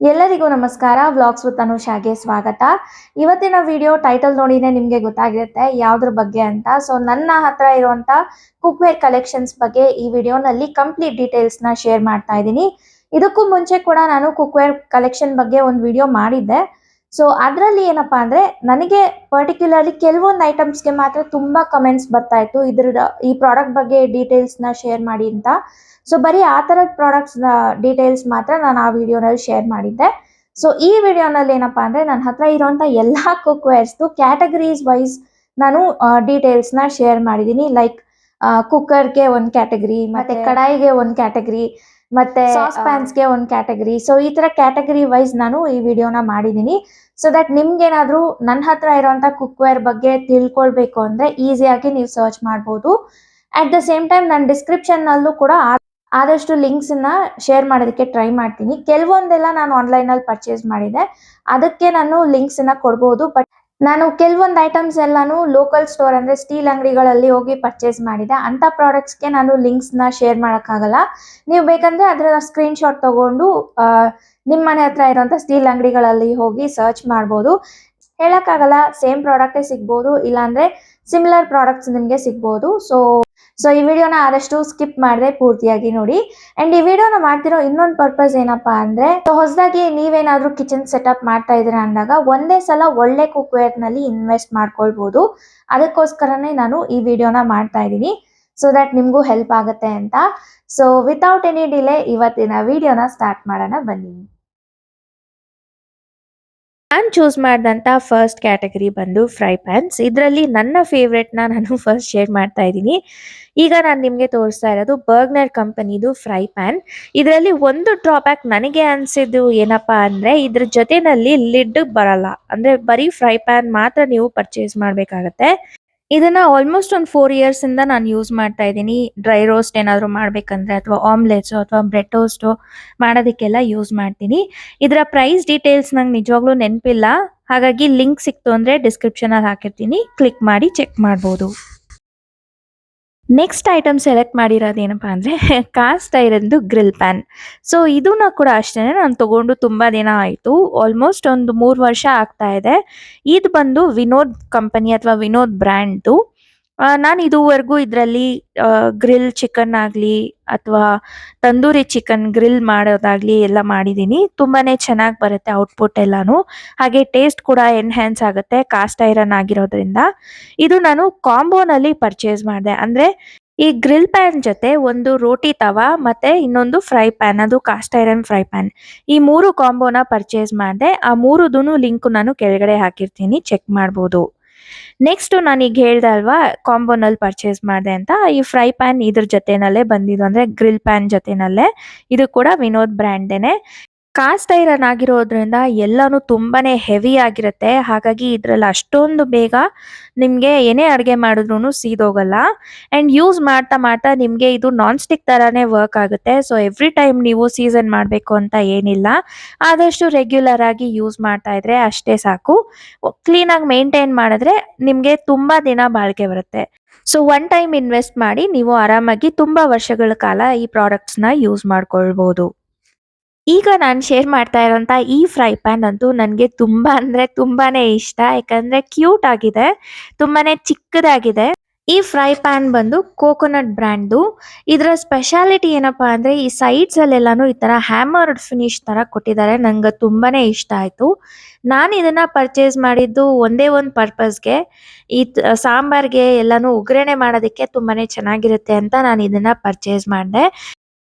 ಎಲ್ಲರಿಗೂ ನಮಸ್ಕಾರ. Vlogs with ಅನುಷಾಗೆ ಸ್ವಾಗತ. ಇವತ್ತಿನ ವಿಡಿಯೋ ಟೈಟಲ್ ನೋಡಿನೇ ನಿಮಗೆ ಗೊತ್ತಾಗಿರುತ್ತೆ ಯಾವ್ದ್ರ ಬಗ್ಗೆ ಅಂತ. ಸೊ ನನ್ನ ಹತ್ರ ಇರುವಂತ ಕುಕ್ವೇರ್ ಕಲೆಕ್ಷನ್ಸ್ ಬಗ್ಗೆ ಈ ವಿಡಿಯೋನಲ್ಲಿ ಕಂಪ್ಲೀಟ್ ಡೀಟೇಲ್ಸ್ ನ ಶೇರ್ ಮಾಡ್ತಾ ಇದ್ದೀನಿ. ಇದಕ್ಕೂ ಮುಂಚೆ ಕೂಡ ನಾನು ಕುಕ್ವೇರ್ ಕಲೆಕ್ಷನ್ ಬಗ್ಗೆ ಒಂದು ವಿಡಿಯೋ ಮಾಡಿದ್ದೆ. ಸೊ ಅದರಲ್ಲಿ ಏನಪ್ಪಾ ಅಂದ್ರೆ ನನಗೆ ಪರ್ಟಿಕ್ಯುಲರ್ಲಿ ಕೆಲವೊಂದು ಐಟಮ್ಸ್ಗೆ ಮಾತ್ರ ತುಂಬಾ ಕಮೆಂಟ್ಸ್ ಬರ್ತಾ ಇತ್ತು, ಈ ಪ್ರಾಡಕ್ಟ್ ಬಗ್ಗೆ ಡೀಟೇಲ್ಸ್ ನ ಶೇರ್ ಮಾಡಿ ಅಂತ. ಸೊ ಬರೀ ಆ ತರದ ಪ್ರಾಡಕ್ಟ್ಸ್ ಡೀಟೇಲ್ಸ್ ಮಾತ್ರ ನಾನು ಆ ವಿಡಿಯೋನಲ್ಲಿ ಶೇರ್ ಮಾಡಿದ್ದೆ. ಸೊ ಈ ವಿಡಿಯೋನಲ್ಲಿ ಏನಪ್ಪಾ ಅಂದ್ರೆ ನನ್ನ ಹತ್ರ ಇರುವಂತ ಎಲ್ಲಾ ಕುಕ್ವೇರ್ಸ್ ಕ್ಯಾಟಗರೀಸ್ ವೈಸ್ ನಾನು ಡೀಟೇಲ್ಸ್ ನ ಶೇರ್ ಮಾಡಿದೀನಿ. ಲೈಕ್ ಕುಕ್ಕರ್ಗೆ ಒಂದು ಕ್ಯಾಟಗರಿ, ಮತ್ತೆ ಕಡಾಯಿಗೆ ಒಂದು ಕ್ಯಾಟಗರಿ, ಮತ್ತೆ ಸಾಸ್ ಪ್ಯಾನ್ಸ್ಗೆ ಒಂದು ಕ್ಯಾಟಗರಿ. ಸೊ ಈ ತರ ಕ್ಯಾಟಗರಿ ವೈಸ್ ನಾನು ಈ ವಿಡಿಯೋನ ಮಾಡಿದೀನಿ. ಸೊ ದಟ್ ನಿಮ್ಗೇನಾದ್ರೂ ನನ್ನ ಹತ್ರ ಇರುವಂತ ಕುಕ್ವೇರ್ ಬಗ್ಗೆ ತಿಳ್ಕೊಳ್ಬೇಕು ಅಂದ್ರೆ ಈಸಿಯಾಗಿ ನೀವು ಸರ್ಚ್ ಮಾಡ್ಬೋದು. ಅಟ್ ದ ಸೇಮ್ ಟೈಮ್ ನಾನು ಡಿಸ್ಕ್ರಿಪ್ಷನ್ ನಲ್ಲೂ ಕೂಡ ಆದಷ್ಟು ಲಿಂಕ್ಸ್ ನ ಶೇರ್ ಮಾಡೋದಕ್ಕೆ ಟ್ರೈ ಮಾಡ್ತೀನಿ. ಕೆಲವೊಂದೆಲ್ಲ ನಾನು ಆನ್ಲೈನ್ ಅಲ್ಲಿ ಪರ್ಚೇಸ್ ಮಾಡಿದೆ, ಅದಕ್ಕೆ ನಾನು ಲಿಂಕ್ಸ್ ನ ಕೊಡ್ಬೋದು. ಬಟ್ ನಾನು ಕೆಲವೊಂದು ಐಟಮ್ಸ್ ಎಲ್ಲಾನು ಲೋಕಲ್ ಸ್ಟೋರ್ ಅಂದ್ರೆ ಸ್ಟೀಲ್ ಅಂಗಡಿಗಳಲ್ಲಿ ಹೋಗಿ ಪರ್ಚೇಸ್ ಮಾಡಿದೆ. ಅಂತ ಪ್ರಾಡಕ್ಟ್ಸ್ಗೆ ನಾನು ಲಿಂಕ್ಸ್ ನ ಶೇರ್ ಮಾಡೋಕ್ಕಾಗಲ್ಲ. ನೀವು ಬೇಕಂದ್ರೆ ಅದರ ಸ್ಕ್ರೀನ್ ಶಾಟ್ ತಗೊಂಡು ನಿಮ್ಮ ಮನೆ ಹತ್ರ ಇರುವಂತ ಸ್ಟೀಲ್ ಅಂಗಡಿಗಳಲ್ಲಿ ಹೋಗಿ ಸರ್ಚ್ ಮಾಡ್ಬೋದು. ಹೇಳಕ್ಕಾಗಲ್ಲ, ಸೇಮ್ ಪ್ರಾಡಕ್ಟೇ ಸಿಗ್ಬೋದು, ಇಲ್ಲಾಂದ್ರೆ ಸಿಮಿಲರ್ ಪ್ರಾಡಕ್ಟ್ಸ್ ನಿಮಗೆ ಸಿಗ್ಬೋದು. ಸೊ ಈ ವಿಡಿಯೋನ ಆದಷ್ಟು ಸ್ಕಿಪ್ ಮಾಡದೆ ಪೂರ್ತಿಯಾಗಿ ನೋಡಿ. ಅಂಡ್ ಈ ವಿಡಿಯೋನ ಮಾಡ್ತಿರೋ ಇನ್ನೊಂದು ಪರ್ಪಸ್ ಏನಪ್ಪಾ ಅಂದ್ರೆ, ಹೊಸದಾಗಿ ನೀವೇನಾದ್ರೂ ಕಿಚನ್ ಸೆಟಪ್ ಮಾಡ್ತಾ ಇದ್ದೀರಾ ಅಂದಾಗ ಒಂದೇ ಸಲ ಒಳ್ಳೆ ಕುಕ್ವೇರ್ ನಲ್ಲಿ ಇನ್ವೆಸ್ಟ್ ಮಾಡ್ಕೊಳ್ಬಹುದು. ಅದಕ್ಕೋಸ್ಕರನೇ ನಾನು ಈ ವಿಡಿಯೋನ ಮಾಡ್ತಾ ಇದ್ದೀನಿ, ಸೊ ದಟ್ ನಿಮ್ಗೂ ಹೆಲ್ಪ್ ಆಗುತ್ತೆ ಅಂತ. ಸೊ ವಿತೌಟ್ ಎನಿ ಡಿಲೇ ಇವತ್ತಿನ ವಿಡಿಯೋನ ಸ್ಟಾರ್ಟ್ ಮಾಡೋಣ ಬನ್ನಿ. ನಾನು ಚೂಸ್ ಮಾಡಿದಂಥ ಫಸ್ಟ್ ಕ್ಯಾಟಗರಿ ಬಂದು ಫ್ರೈ ಪ್ಯಾನ್ಸ್. ಇದರಲ್ಲಿ ನನ್ನ ಫೇವ್ರೆಟ್ನ ನಾನು ಫಸ್ಟ್ ಶೇರ್ ಮಾಡ್ತಾ ಇದ್ದೀನಿ. ಈಗ ನಾನು ನಿಮಗೆ ತೋರಿಸ್ತಾ ಇರೋದು ಬರ್ಗ್ನರ್ ಕಂಪನಿದು ಫ್ರೈ ಪ್ಯಾನ್. ಇದರಲ್ಲಿ ಒಂದು ಡ್ರಾಬ್ಯಾಕ್ ನನಗೆ ಅನಿಸಿದ್ದು ಏನಪ್ಪಾ ಅಂದರೆ, ಇದ್ರ ಜೊತೆನಲ್ಲಿ ಲಿಡ್ ಬರಲ್ಲ. ಅಂದರೆ ಬರೀ ಫ್ರೈ ಪ್ಯಾನ್ ಮಾತ್ರ ನೀವು ಪರ್ಚೇಸ್ ಮಾಡಬೇಕಾಗತ್ತೆ. ಇದನ್ನ ಆಲ್ಮೋಸ್ಟ್ ಒಂದು 4 ಇಯರ್ಸ್ ಇಂದ ನಾನು ಯೂಸ್ ಮಾಡ್ತಾ ಇದ್ದೀನಿ. ಡ್ರೈ ರೋಸ್ಟ್ ಏನಾದರೂ ಮಾಡಬೇಕಂದ್ರೆ, ಅಥವಾ ಆಮ್ಲೆಟ್ಸ್ ಅಥವಾ ಬ್ರೆಡ್ ಟೋಸ್ಟ್ ಮಾಡೋದಕ್ಕೆಲ್ಲ ಯೂಸ್ ಮಾಡ್ತೀನಿ. ಇದರ ಪ್ರೈಸ್ ಡೀಟೇಲ್ಸ್ ನಂಗೆ ನಿಜವಾಗ್ಲೂ ನೆನಪಿಲ್ಲ, ಹಾಗಾಗಿ ಲಿಂಕ್ ಸಿಕ್ತು ಅಂದರೆ ಡಿಸ್ಕ್ರಿಪ್ಷನಲ್ಲಿ ಹಾಕಿರ್ತೀನಿ, ಕ್ಲಿಕ್ ಮಾಡಿ ಚೆಕ್ ಮಾಡ್ಬೋದು. ನೆಕ್ಸ್ಟ್ ಐಟಮ್ ಸೆಲೆಕ್ಟ್ ಮಾಡಿರೋದು ಏನಪ್ಪಾ ಅಂದರೆ ಕಾಸ್ಟ್ ಐರನ್ದು ಗ್ರಿಲ್ ಪ್ಯಾನ್. ಸೊ ಇದನ್ನ ಕೂಡ ಅಷ್ಟೇ ನಾನು ತಗೊಂಡು ತುಂಬ ದಿನ ಆಯಿತು, ಆಲ್ಮೋಸ್ಟ್ ಒಂದು 3 ವರ್ಷ ಆಗ್ತಾ ಇದೆ. ಇದು ಬಂದು ವಿನೋದ್ ಕಂಪನಿ ಅಥವಾ ವಿನೋದ್ ಬ್ರ್ಯಾಂಡ್ದು. ನಾನು ಇದುವರೆಗೂ ಇದರಲ್ಲಿ ಗ್ರಿಲ್ ಚಿಕನ್ ಆಗಲಿ ಅಥವಾ ತಂದೂರಿ ಚಿಕನ್ ಗ್ರಿಲ್ ಮಾಡೋದಾಗ್ಲಿ ಎಲ್ಲ ಮಾಡಿದ್ದೀನಿ. ತುಂಬಾನೇ ಚೆನ್ನಾಗಿ ಬರುತ್ತೆ ಔಟ್ಪುಟ್ ಎಲ್ಲಾನು, ಹಾಗೆ ಟೇಸ್ಟ್ ಕೂಡ ಎನ್ಹ್ಯಾನ್ಸ್ ಆಗುತ್ತೆ ಕಾಸ್ಟ್ ಐರನ್ ಆಗಿರೋದ್ರಿಂದ. ಇದು ನಾನು ಕಾಂಬೋನಲ್ಲಿ ಪರ್ಚೇಸ್ ಮಾಡಿದೆ. ಅಂದ್ರೆ ಈ ಗ್ರಿಲ್ ಪ್ಯಾನ್ ಜೊತೆ ಒಂದು ರೋಟಿ ತವಾ ಮತ್ತೆ ಇನ್ನೊಂದು ಫ್ರೈ ಪ್ಯಾನ್, ಅದು ಕಾಸ್ಟ್ ಐರನ್ ಫ್ರೈ ಪ್ಯಾನ್, ಈ 3 ಕಾಂಬೋನ ಪರ್ಚೇಸ್ ಮಾಡಿದೆ. ಆ 3ದು ಲಿಂಕ್ ನಾನು ಕೆಳಗಡೆ ಹಾಕಿರ್ತೀನಿ, ಚೆಕ್ ಮಾಡ್ಬೋದು. ನೆಕ್ಸ್ಟ್ ನಾನೀಗ ಹೇಳ್ದೆ ಅಲ್ವಾ ಕಾಂಬೋನಲ್ಲಿ ಪರ್ಚೇಸ್ ಮಾಡಿದೆ ಅಂತ, ಈ ಫ್ರೈ ಪ್ಯಾನ್ ಇದ್ರ ಜೊತೆನಲ್ಲೇ ಬಂದಿದ್ದು, ಅಂದ್ರೆ ಗ್ರಿಲ್ ಪ್ಯಾನ್ ಜೊತೆನಲ್ಲೇ. ಇದು ಕೂಡ ವಿನೋದ್ ಬ್ರ್ಯಾಂಡೇನೆ. ಕಾಸ್ಟ್ ಐರನ್ ಆಗಿರೋದ್ರಿಂದ ಎಲ್ಲಾನು ತುಂಬಾನೇ ಹೆವಿ ಆಗಿರುತ್ತೆ, ಹಾಗಾಗಿ ಇದ್ರಲ್ಲಿ ಅಷ್ಟೊಂದು ಬೇಗ ನಿಮ್ಗೆ ಏನೇ ಅಡುಗೆ ಮಾಡಿದ್ರು ಸೀದೋಗಲ್ಲ. ಅಂಡ್ ಯೂಸ್ ಮಾಡ್ತಾ ಮಾಡ್ತಾ ನಿಮ್ಗೆ ಇದು ನಾನ್ ಸ್ಟಿಕ್ ತರಾನೇ ವರ್ಕ್ ಆಗುತ್ತೆ. ಸೊ ಎವ್ರಿ ಟೈಮ್ ನೀವು ಸೀಸನ್ ಮಾಡಬೇಕು ಅಂತ ಏನಿಲ್ಲ, ಆದಷ್ಟು ರೆಗ್ಯುಲರ್ ಆಗಿ ಯೂಸ್ ಮಾಡ್ತಾ ಇದ್ರೆ ಅಷ್ಟೇ ಸಾಕು. ಕ್ಲೀನ್ ಆಗಿ ಮೇಂಟೈನ್ ಮಾಡಿದ್ರೆ ನಿಮ್ಗೆ ತುಂಬಾ ದಿನ ಬಾಳಿಕೆ ಬರುತ್ತೆ. ಸೊ ಒನ್ ಟೈಮ್ ಇನ್ವೆಸ್ಟ್ ಮಾಡಿ ನೀವು ಆರಾಮಾಗಿ ತುಂಬಾ ವರ್ಷಗಳ ಕಾಲ ಈ ಪ್ರಾಡಕ್ಟ್ಸ್ ನ ಯೂಸ್ ಮಾಡ್ಕೊಳ್ಬಹುದು. ಈಗ ನಾನು ಶೇರ್ ಮಾಡ್ತಾ ಇರೋಂಥ ಈ ಫ್ರೈ ಪ್ಯಾನ್ ಅಂತೂ ನನಗೆ ತುಂಬಾ ಅಂದ್ರೆ ತುಂಬಾನೇ ಇಷ್ಟ. ಯಾಕಂದ್ರೆ ಕ್ಯೂಟ್ ಆಗಿದೆ, ತುಂಬಾನೇ ಚಿಕ್ಕದಾಗಿದೆ. ಈ ಫ್ರೈ ಪ್ಯಾನ್ ಬಂದು ಕೋಕೋನಟ್ ಬ್ರ್ಯಾಂಡ್ದು. ಇದರ ಸ್ಪೆಷಾಲಿಟಿ ಏನಪ್ಪಾ ಅಂದ್ರೆ, ಈ ಸೈಡ್ಸ್ ಅಲ್ಲೆಲ್ಲಾನು ಈ ತರ ಹ್ಯಾಮರ್ಡ್ ಫಿನಿಶ್ ತರ ಕೊಟ್ಟಿದ್ದಾರೆ. ನಂಗೆ ತುಂಬಾನೇ ಇಷ್ಟ ಆಯ್ತು. ನಾನು ಇದನ್ನ ಪರ್ಚೇಸ್ ಮಾಡಿದ್ದು ಒಂದೇ ಒಂದು ಪರ್ಪಸ್ಗೆ, ಈ ಸಾಂಬಾರ್ಗೆ ಎಲ್ಲಾನು ಒಗ್ಗರಣೆ ಮಾಡೋದಕ್ಕೆ ತುಂಬಾನೇ ಚೆನ್ನಾಗಿರುತ್ತೆ ಅಂತ ನಾನು ಇದನ್ನ ಪರ್ಚೇಸ್ ಮಾಡಿದೆ.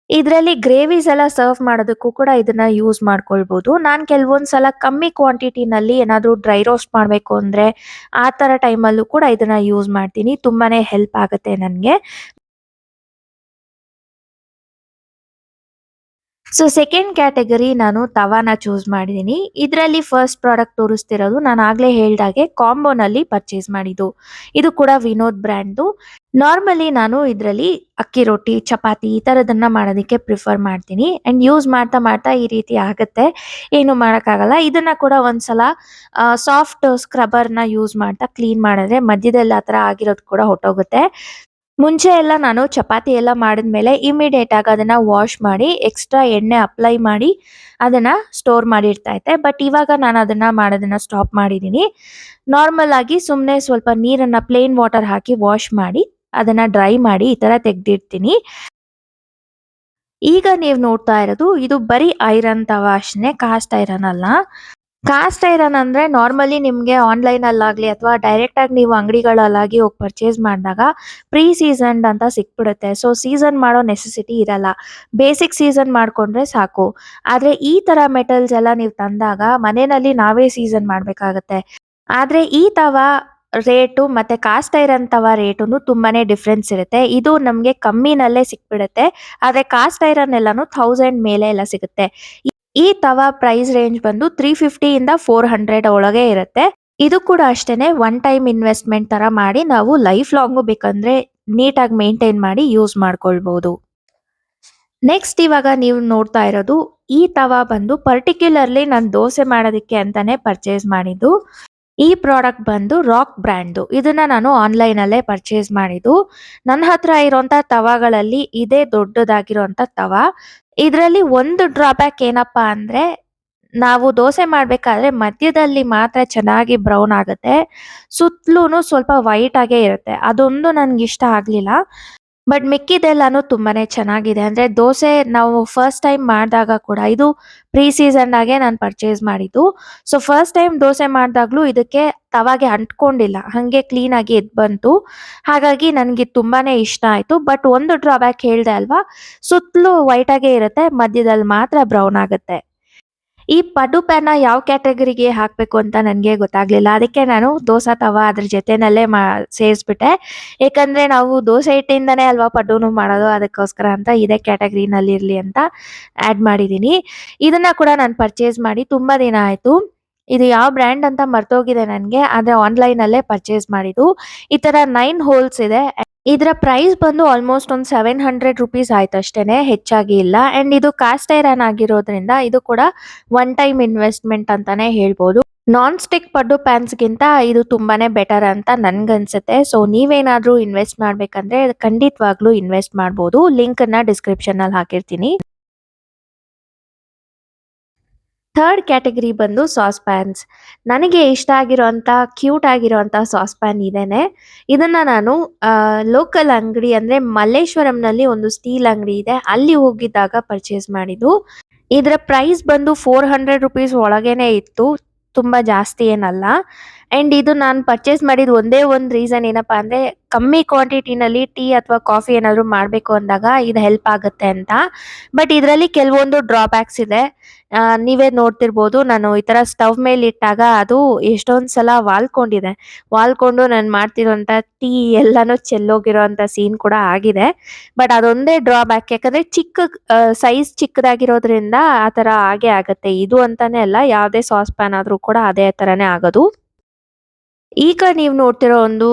ಇದರಲ್ಲಿ ಗ್ರೇವೀಸ್ ಎಲ್ಲ ಸರ್ವ್ ಮಾಡೋದಕ್ಕೂ ಕೂಡ ಇದನ್ನ ಯೂಸ್ ಮಾಡ್ಕೊಳ್ಬಹುದು. ನಾನು ಕೆಲವೊಂದ್ಸಲ ಕಮ್ಮಿ ಕ್ವಾಂಟಿಟಿನಲ್ಲಿ ಏನಾದರೂ ಡ್ರೈ ರೋಸ್ಟ್ ಮಾಡಬೇಕು ಅಂದ್ರೆ ಆ ತರ ಟೈಮಲ್ಲೂ ಕೂಡ ಇದನ್ನ ಯೂಸ್ ಮಾಡ್ತೀನಿ. ತುಂಬಾನೇ ಹೆಲ್ಪ್ ಆಗುತ್ತೆ ನನಗೆ. ಸೊ ಸೆಕೆಂಡ್ ಕ್ಯಾಟಗರಿ ನಾನು ತವಾನ ಚೂಸ್ ಮಾಡಿದ್ದೀನಿ. ಇದರಲ್ಲಿ ಫಸ್ಟ್ ಪ್ರಾಡಕ್ಟ್ ತೋರಿಸ್ತಿರೋದು ನಾನು ಆಗ್ಲೇ ಹೇಳ್ದಾಗೆ ಕಾಂಬೋನಲ್ಲಿ ಪರ್ಚೇಸ್ ಮಾಡಿದ್ದು. ಇದು ಕೂಡ ವಿನೋದ್ ಬ್ರ್ಯಾಂಡ್ದು. ನಾರ್ಮಲಿ ನಾನು ಇದರಲ್ಲಿ ಅಕ್ಕಿ ರೊಟ್ಟಿ, ಚಪಾತಿ ಈ ಥರದನ್ನ ಮಾಡೋದಕ್ಕೆ ಪ್ರಿಫರ್ ಮಾಡ್ತೀನಿ. ಆ್ಯಂಡ್ ಯೂಸ್ ಮಾಡ್ತಾ ಮಾಡ್ತಾ ಈ ರೀತಿ ಆಗುತ್ತೆ, ಏನು ಮಾಡೋಕ್ಕಾಗಲ್ಲ. ಇದನ್ನ ಕೂಡ ಒಂದ್ಸಲ ಸಾಫ್ಟ್ ಸ್ಕ್ರಬ್ಬರ್ನ ಯೂಸ್ ಮಾಡ್ತಾ ಕ್ಲೀನ್ ಮಾಡಿದ್ರೆ ಮಧ್ಯದಲ್ಲಿ ಆ ಥರ ಆಗಿರೋದು ಕೂಡ ಹೊಟ್ಟೋಗುತ್ತೆ. ಮುಂಚೆ ಎಲ್ಲ ನಾನು ಚಪಾತಿ ಎಲ್ಲ ಮಾಡಿದ್ಮೇಲೆ ಇಮಿಡಿಯೇಟ್ ಆಗಿ ಅದನ್ನ ವಾಶ್ ಮಾಡಿ ಎಕ್ಸ್ಟ್ರಾ ಎಣ್ಣೆ ಅಪ್ಲೈ ಮಾಡಿ ಅದನ್ನ ಸ್ಟೋರ್ ಮಾಡಿ ಇಡ್ತಾ ಇದ್ದೆ. ಬಟ್ ಇವಾಗ ನಾನು ಅದನ್ನ ಮಾಡೋದನ್ನ ಸ್ಟಾಪ್ ಮಾಡಿದೀನಿ. ನಾರ್ಮಲ್ ಆಗಿ ಸುಮ್ನೆ ಸ್ವಲ್ಪ ನೀರನ್ನ ಪ್ಲೇನ್ ವಾಟರ್ ಹಾಕಿ ವಾಶ್ ಮಾಡಿ ಅದನ್ನ ಡ್ರೈ ಮಾಡಿ ಈ ತರ ತೆಗ್ದಿಡ್ತೀನಿ. ಈಗ ನೀವು ನೋಡ್ತಾ ಇರೋದು ಇದು ಬರೀ ಐರನ್ ತವಾ ಅಷ್ಟೇನೆ, ಕಾಸ್ಟ್ ಐರನ್ ಅಲ್ಲ. ಕಾಸ್ಟ್ ಐರನ್ ಅಂದ್ರೆ ನಾರ್ಮಲಿ ನಿಮ್ಗೆ ಆನ್‌ಲೈನ್ ಅಲ್ಲಾಗ್ಲಿ ಅಥವಾ ಡೈರೆಕ್ಟ್ ಆಗಿ ನೀವು ಅಂಗಡಿಗಳಲ್ಲಾಗಿ ಹೋಗಿ ಪರ್ಚೇಸ್ ಮಾಡಿದಾಗ ಪ್ರೀ ಸೀಸನ್ಡ್ ಅಂತ ಸಿಕ್ಬಿಡುತ್ತೆ. ಸೊ ಸೀಸನ್ ಮಾಡೋ ನೆಸೆಸಿಟಿ ಇರಲ್ಲ. ಬೇಸಿಕ್ ಸೀಸನ್ ಮಾಡ್ಕೊಂಡ್ರೆ ಸಾಕು. ಆದ್ರೆ ಈ ತರ ಮೆಟಲ್ಸ್ ಎಲ್ಲ ನೀವು ತಂದಾಗ ಮನೆಯಲ್ಲಿ ನಾವೇ ಸೀಸನ್ ಮಾಡ್ಬೇಕಾಗತ್ತೆ. ಆದ್ರೆ ಈ ತವಾ ರೇಟು ಮತ್ತೆ ಕಾಸ್ಟ್ ಐರನ್ ತವಾ ರೇಟುನು ತುಂಬಾನೇ ಡಿಫರೆನ್ಸ್ ಇರುತ್ತೆ. ಇದು ನಮ್ಗೆ ಕಮ್ಮಿನಲ್ಲೇ ಸಿಕ್ಬಿಡುತ್ತೆ. ಆದ್ರೆ ಕಾಸ್ಟ್ ಐರನ್ ಎಲ್ಲಾನು 1000 ಮೇಲೆ ಎಲ್ಲ ಸಿಗುತ್ತೆ. ಈ ತವಾ ಪ್ರೈಸ್ ರೇಂಜ್ ಬಂದು 350 ಇಂದ 400 ಒಳಗೆ ಇರುತ್ತೆ. ಇದು ಕೂಡ ಅಷ್ಟೇನೆ ಒನ್ ಟೈಮ್ ಇನ್ವೆಸ್ಟ್‌ಮೆಂಟ್ ತರ ಮಾಡಿ ನಾವು ಲೈಫ್ ಲಾಂಗು ಬೇಕಂದ್ರೆ ನೀಟಾಗಿ ಮೇಂಟೈನ್ ಮಾಡಿ ಯೂಸ್ ಮಾಡ್ಕೊಳ್ಬಹುದು. ನೆಕ್ಸ್ಟ್ ಇವಾಗ ನೀವು ನೋಡ್ತಾ ಇರೋದು ಈ ತವಾ ಬಂದು ಪರ್ಟಿಕ್ಯುಲರ್ಲಿ ನಾನು ದೋಸೆ ಮಾಡೋದಕ್ಕೆ ಅಂತಾನೆ ಪರ್ಚೇಸ್ ಮಾಡಿದ್ದು. ಈ ಪ್ರಾಡಕ್ಟ್ ಬಂದು ರಾಕ್ ಬ್ರ್ಯಾಂಡ್‌ದು. ಇದನ್ನ ನಾನು ಆನ್‌ಲೈನಲ್ಲೇ ಪರ್ಚೇಸ್ ಮಾಡಿದ್ದು. ನನ್ನ ಹತ್ರ ಇರೋಂಥ ತವಾಗಳಲ್ಲಿ ಇದೇ ದೊಡ್ಡದಾಗಿರೋಂಥ ತವಾ. ಇದರಲ್ಲಿ ಒಂದು ಡ್ರಾಬ್ಯಾಕ್ ಏನಪ್ಪಾ ಅಂದ್ರೆ, ನಾವು ದೋಸೆ ಮಾಡ್ಬೇಕಾದ್ರೆ ಮಧ್ಯದಲ್ಲಿ ಮಾತ್ರ ಚೆನ್ನಾಗಿ ಬ್ರೌನ್ ಆಗುತ್ತೆ. ಸುತ್ತಲೂನು ಸ್ವಲ್ಪ ವೈಟ್ ಆಗೇ ಇರುತ್ತೆ. ಅದೊಂದು ನನ್ಗಿಷ್ಟ ಆಗ್ಲಿಲ್ಲ. ಬಟ್ ಮಿಕ್ಕಿದೆಲ್ಲಾನು ತುಂಬಾನೇ ಚೆನ್ನಾಗಿದೆ. ಅಂದ್ರೆ ದೋಸೆ ನಾವು ಫಸ್ಟ್ ಟೈಮ್ ಮಾಡಿದಾಗ ಕೂಡ ಇದು ಪ್ರೀ ಸೀಸನ್‌ದಾಗೆ ನಾನು ಪರ್ಚೇಸ್ ಮಾಡಿದ್ದು. ಸೊ ಫಸ್ಟ್ ಟೈಮ್ ದೋಸೆ ಮಾಡಿದಾಗ್ಲೂ ಇದಕ್ಕೆ ತವಾಗೆ ಅಂಟ್ಕೊಂಡಿಲ್ಲ. ಹಂಗೆ ಕ್ಲೀನ್ ಆಗಿ ಎದ್ದು ಬಂತು. ಹಾಗಾಗಿ ನನಗಿದು ತುಂಬಾನೇ ಇಷ್ಟ ಆಯ್ತು. ಬಟ್ ಒಂದು ಡ್ರಾಬ್ಯಾಕ್ ಹೇಳ್ದೆ ಅಲ್ವಾ? ಸುತ್ತಲೂ ವೈಟ್ ಆಗೇ ಇರುತ್ತೆ. ಮಧ್ಯದಲ್ಲಿ ಮಾತ್ರ ಬ್ರೌನ್ ಆಗುತ್ತೆ. ಈ ಪಡ್ಡು ಪ್ಯಾನ್‌ನ ಯಾವ ಕ್ಯಾಟಗರಿಗೆ ಹಾಕ್ಬೇಕು ಅಂತ ನನಗೆ ಗೊತ್ತಾಗ್ಲಿಲ್ಲ. ಅದಕ್ಕೆ ನಾನು ದೋಸಾ ತವಾ ಅದ್ರ ಜೊತೆನಲ್ಲೇ ಸೇರಿಸ್ಬಿಟ್ಟೆ. ಏಕಂದ್ರೆ ನಾವು ದೋಸೆ ಹಿಟ್ಟಿಂದಾನೇ ಅಲ್ವಾ ಪಡ್ಡುನು ಮಾಡೋದು. ಅದಕ್ಕೋಸ್ಕರ ಅಂತ ಇದೇ ಕ್ಯಾಟಗರಿನಲ್ಲಿ ಇರ್ಲಿ ಅಂತ ಆಡ್ ಮಾಡಿದೀನಿ. ಇದನ್ನ ಕೂಡ ನಾನು ಪರ್ಚೇಸ್ ಮಾಡಿ ತುಂಬಾ ದಿನ ಆಯ್ತು. ಇದು ಯಾವ ಬ್ರ್ಯಾಂಡ್ ಅಂತ ಮರ್ತೋಗಿದೆ ನನ್ಗೆ. ಆದ್ರೆ ಆನ್‌ಲೈನಲ್ಲೇ ಪರ್ಚೇಸ್ ಮಾಡಿದ್ದು. ಈ ತರ 9 ಹೋಲ್ಸ್ ಇದೆ. ಇದರ ಪ್ರೈಸ್ ಬಂದು ಆಲ್ಮೋಸ್ಟ್ ಒಂದು ₹700 ಆಯ್ತು ಅಷ್ಟೇನೆ, ಹೆಚ್ಚಾಗಿ ಇಲ್ಲ. ಅಂಡ್ ಇದು ಕಾಸ್ಟ್ ಐರನ್ ಆಗಿರೋದ್ರಿಂದ ಇದು ಕೂಡ ಒನ್ ಟೈಮ್ ಇನ್ವೆಸ್ಟ್‌ಮೆಂಟ್ ಅಂತಾನೆ ಹೇಳ್ಬೋದು. ನಾನ್ ಸ್ಟಿಕ್ ಪಡ್ಡು ಪ್ಯಾನ್ಸ್‌ಗಿಂತ ಇದು ತುಂಬಾನೇ ಬೆಟರ್ ಅಂತ ನನ್ಗನ್ಸುತ್ತೆ. ಸೊ ನೀವೇನಾದ್ರೂ ಇನ್ವೆಸ್ಟ್ ಮಾಡ್ಬೇಕಂದ್ರೆ ಖಂಡಿತವಾಗ್ಲೂ ಇನ್ವೆಸ್ಟ್ ಮಾಡ್ಬೋದು. ಲಿಂಕನ್ನ ಡಿಸ್ಕ್ರಿಪ್ಷನ್‌ನಲ್ಲಿ ಹಾಕಿರ್ತೀನಿ. ಥರ್ಡ್ ಕ್ಯಾಟಗರಿ ಬಂದು ಸಾಸ್ ಪ್ಯಾನ್ಸ್. ನನಗೆ ಇಷ್ಟ ಆಗಿರೋಂಥ ಕ್ಯೂಟ್ ಆಗಿರೋಂಥ ಸಾಸ್ ಪ್ಯಾನ್ ಇದೇನೆ. ಇದನ್ನ ನಾನು ಲೋಕಲ್ ಅಂಗಡಿ ಅಂದ್ರೆ ಮಲ್ಲೇಶ್ವರಂನಲ್ಲಿ ಒಂದು ಸ್ಟೀಲ್ ಅಂಗಡಿ ಇದೆ. ಅಲ್ಲಿ ಹೋಗಿದ್ದಾಗ ಪರ್ಚೇಸ್ ಮಾಡಿದ್ದು. ಇದರ ಪ್ರೈಸ್ ಬಂದು ₹400 ಒಳಗೇನೆ ಇತ್ತು. ತುಂಬಾ ಜಾಸ್ತಿ ಏನಲ್ಲ. ಅಂಡ್ ಇದು ನಾನು ಪರ್ಚೇಸ್ ಮಾಡಿದ ಒಂದೇ ಒಂದು ರೀಸನ್ ಏನಪ್ಪಾ ಅಂದ್ರೆ ಕಮ್ಮಿ ಕ್ವಾಂಟಿಟಿನಲ್ಲಿ ಟೀ ಅಥವಾ ಕಾಫಿ ಏನಾದ್ರು ಮಾಡ್ಬೇಕು ಅಂದಾಗ ಇದು ಹೆಲ್ಪ್ ಆಗುತ್ತೆ ಅಂತ. ಬಟ್ ಇದರಲ್ಲಿ ಕೆಲವೊಂದು ಡ್ರಾಬ್ಯಾಕ್ಸ್ ಇದೆ. ನೀವೇ ನೋಡ್ತಿರ್ಬೋದು, ನಾನು ಈ ತರ ಸ್ಟವ್ ಮೇಲೆ ಇಟ್ಟಾಗ ಅದು ಎಷ್ಟೊಂದ್ ಸಲ ವಾಲ್ಕೊಂಡಿದೆ. ವಾಲ್ಕೊಂಡು ನಾನು ಮಾಡ್ತಿರೋಂಥ ಟೀ ಎಲ್ಲಾನು ಚೆಲ್ಲೋಗಿರೋಂಥ ಸೀನ್ ಕೂಡ ಆಗಿದೆ. ಬಟ್ ಅದೊಂದೇ ಡ್ರಾಬ್ಯಾಕ್. ಯಾಕಂದ್ರೆ ಸೈಜ್ ಚಿಕ್ಕದಾಗಿರೋದ್ರಿಂದ ಆ ತರ ಆಗೇ ಆಗತ್ತೆ. ಇದು ಅಂತಾನೆ ಅಲ್ಲ, ಯಾವ್ದೇ ಸಾಸ್ ಪ್ಯಾನ್ ಆದ್ರೂ ಕೂಡ ಅದೇ ತರಾನೇ ಆಗೋದು. ಈಗ ನೀವು ನೋಡ್ತಿರೋ ಒಂದು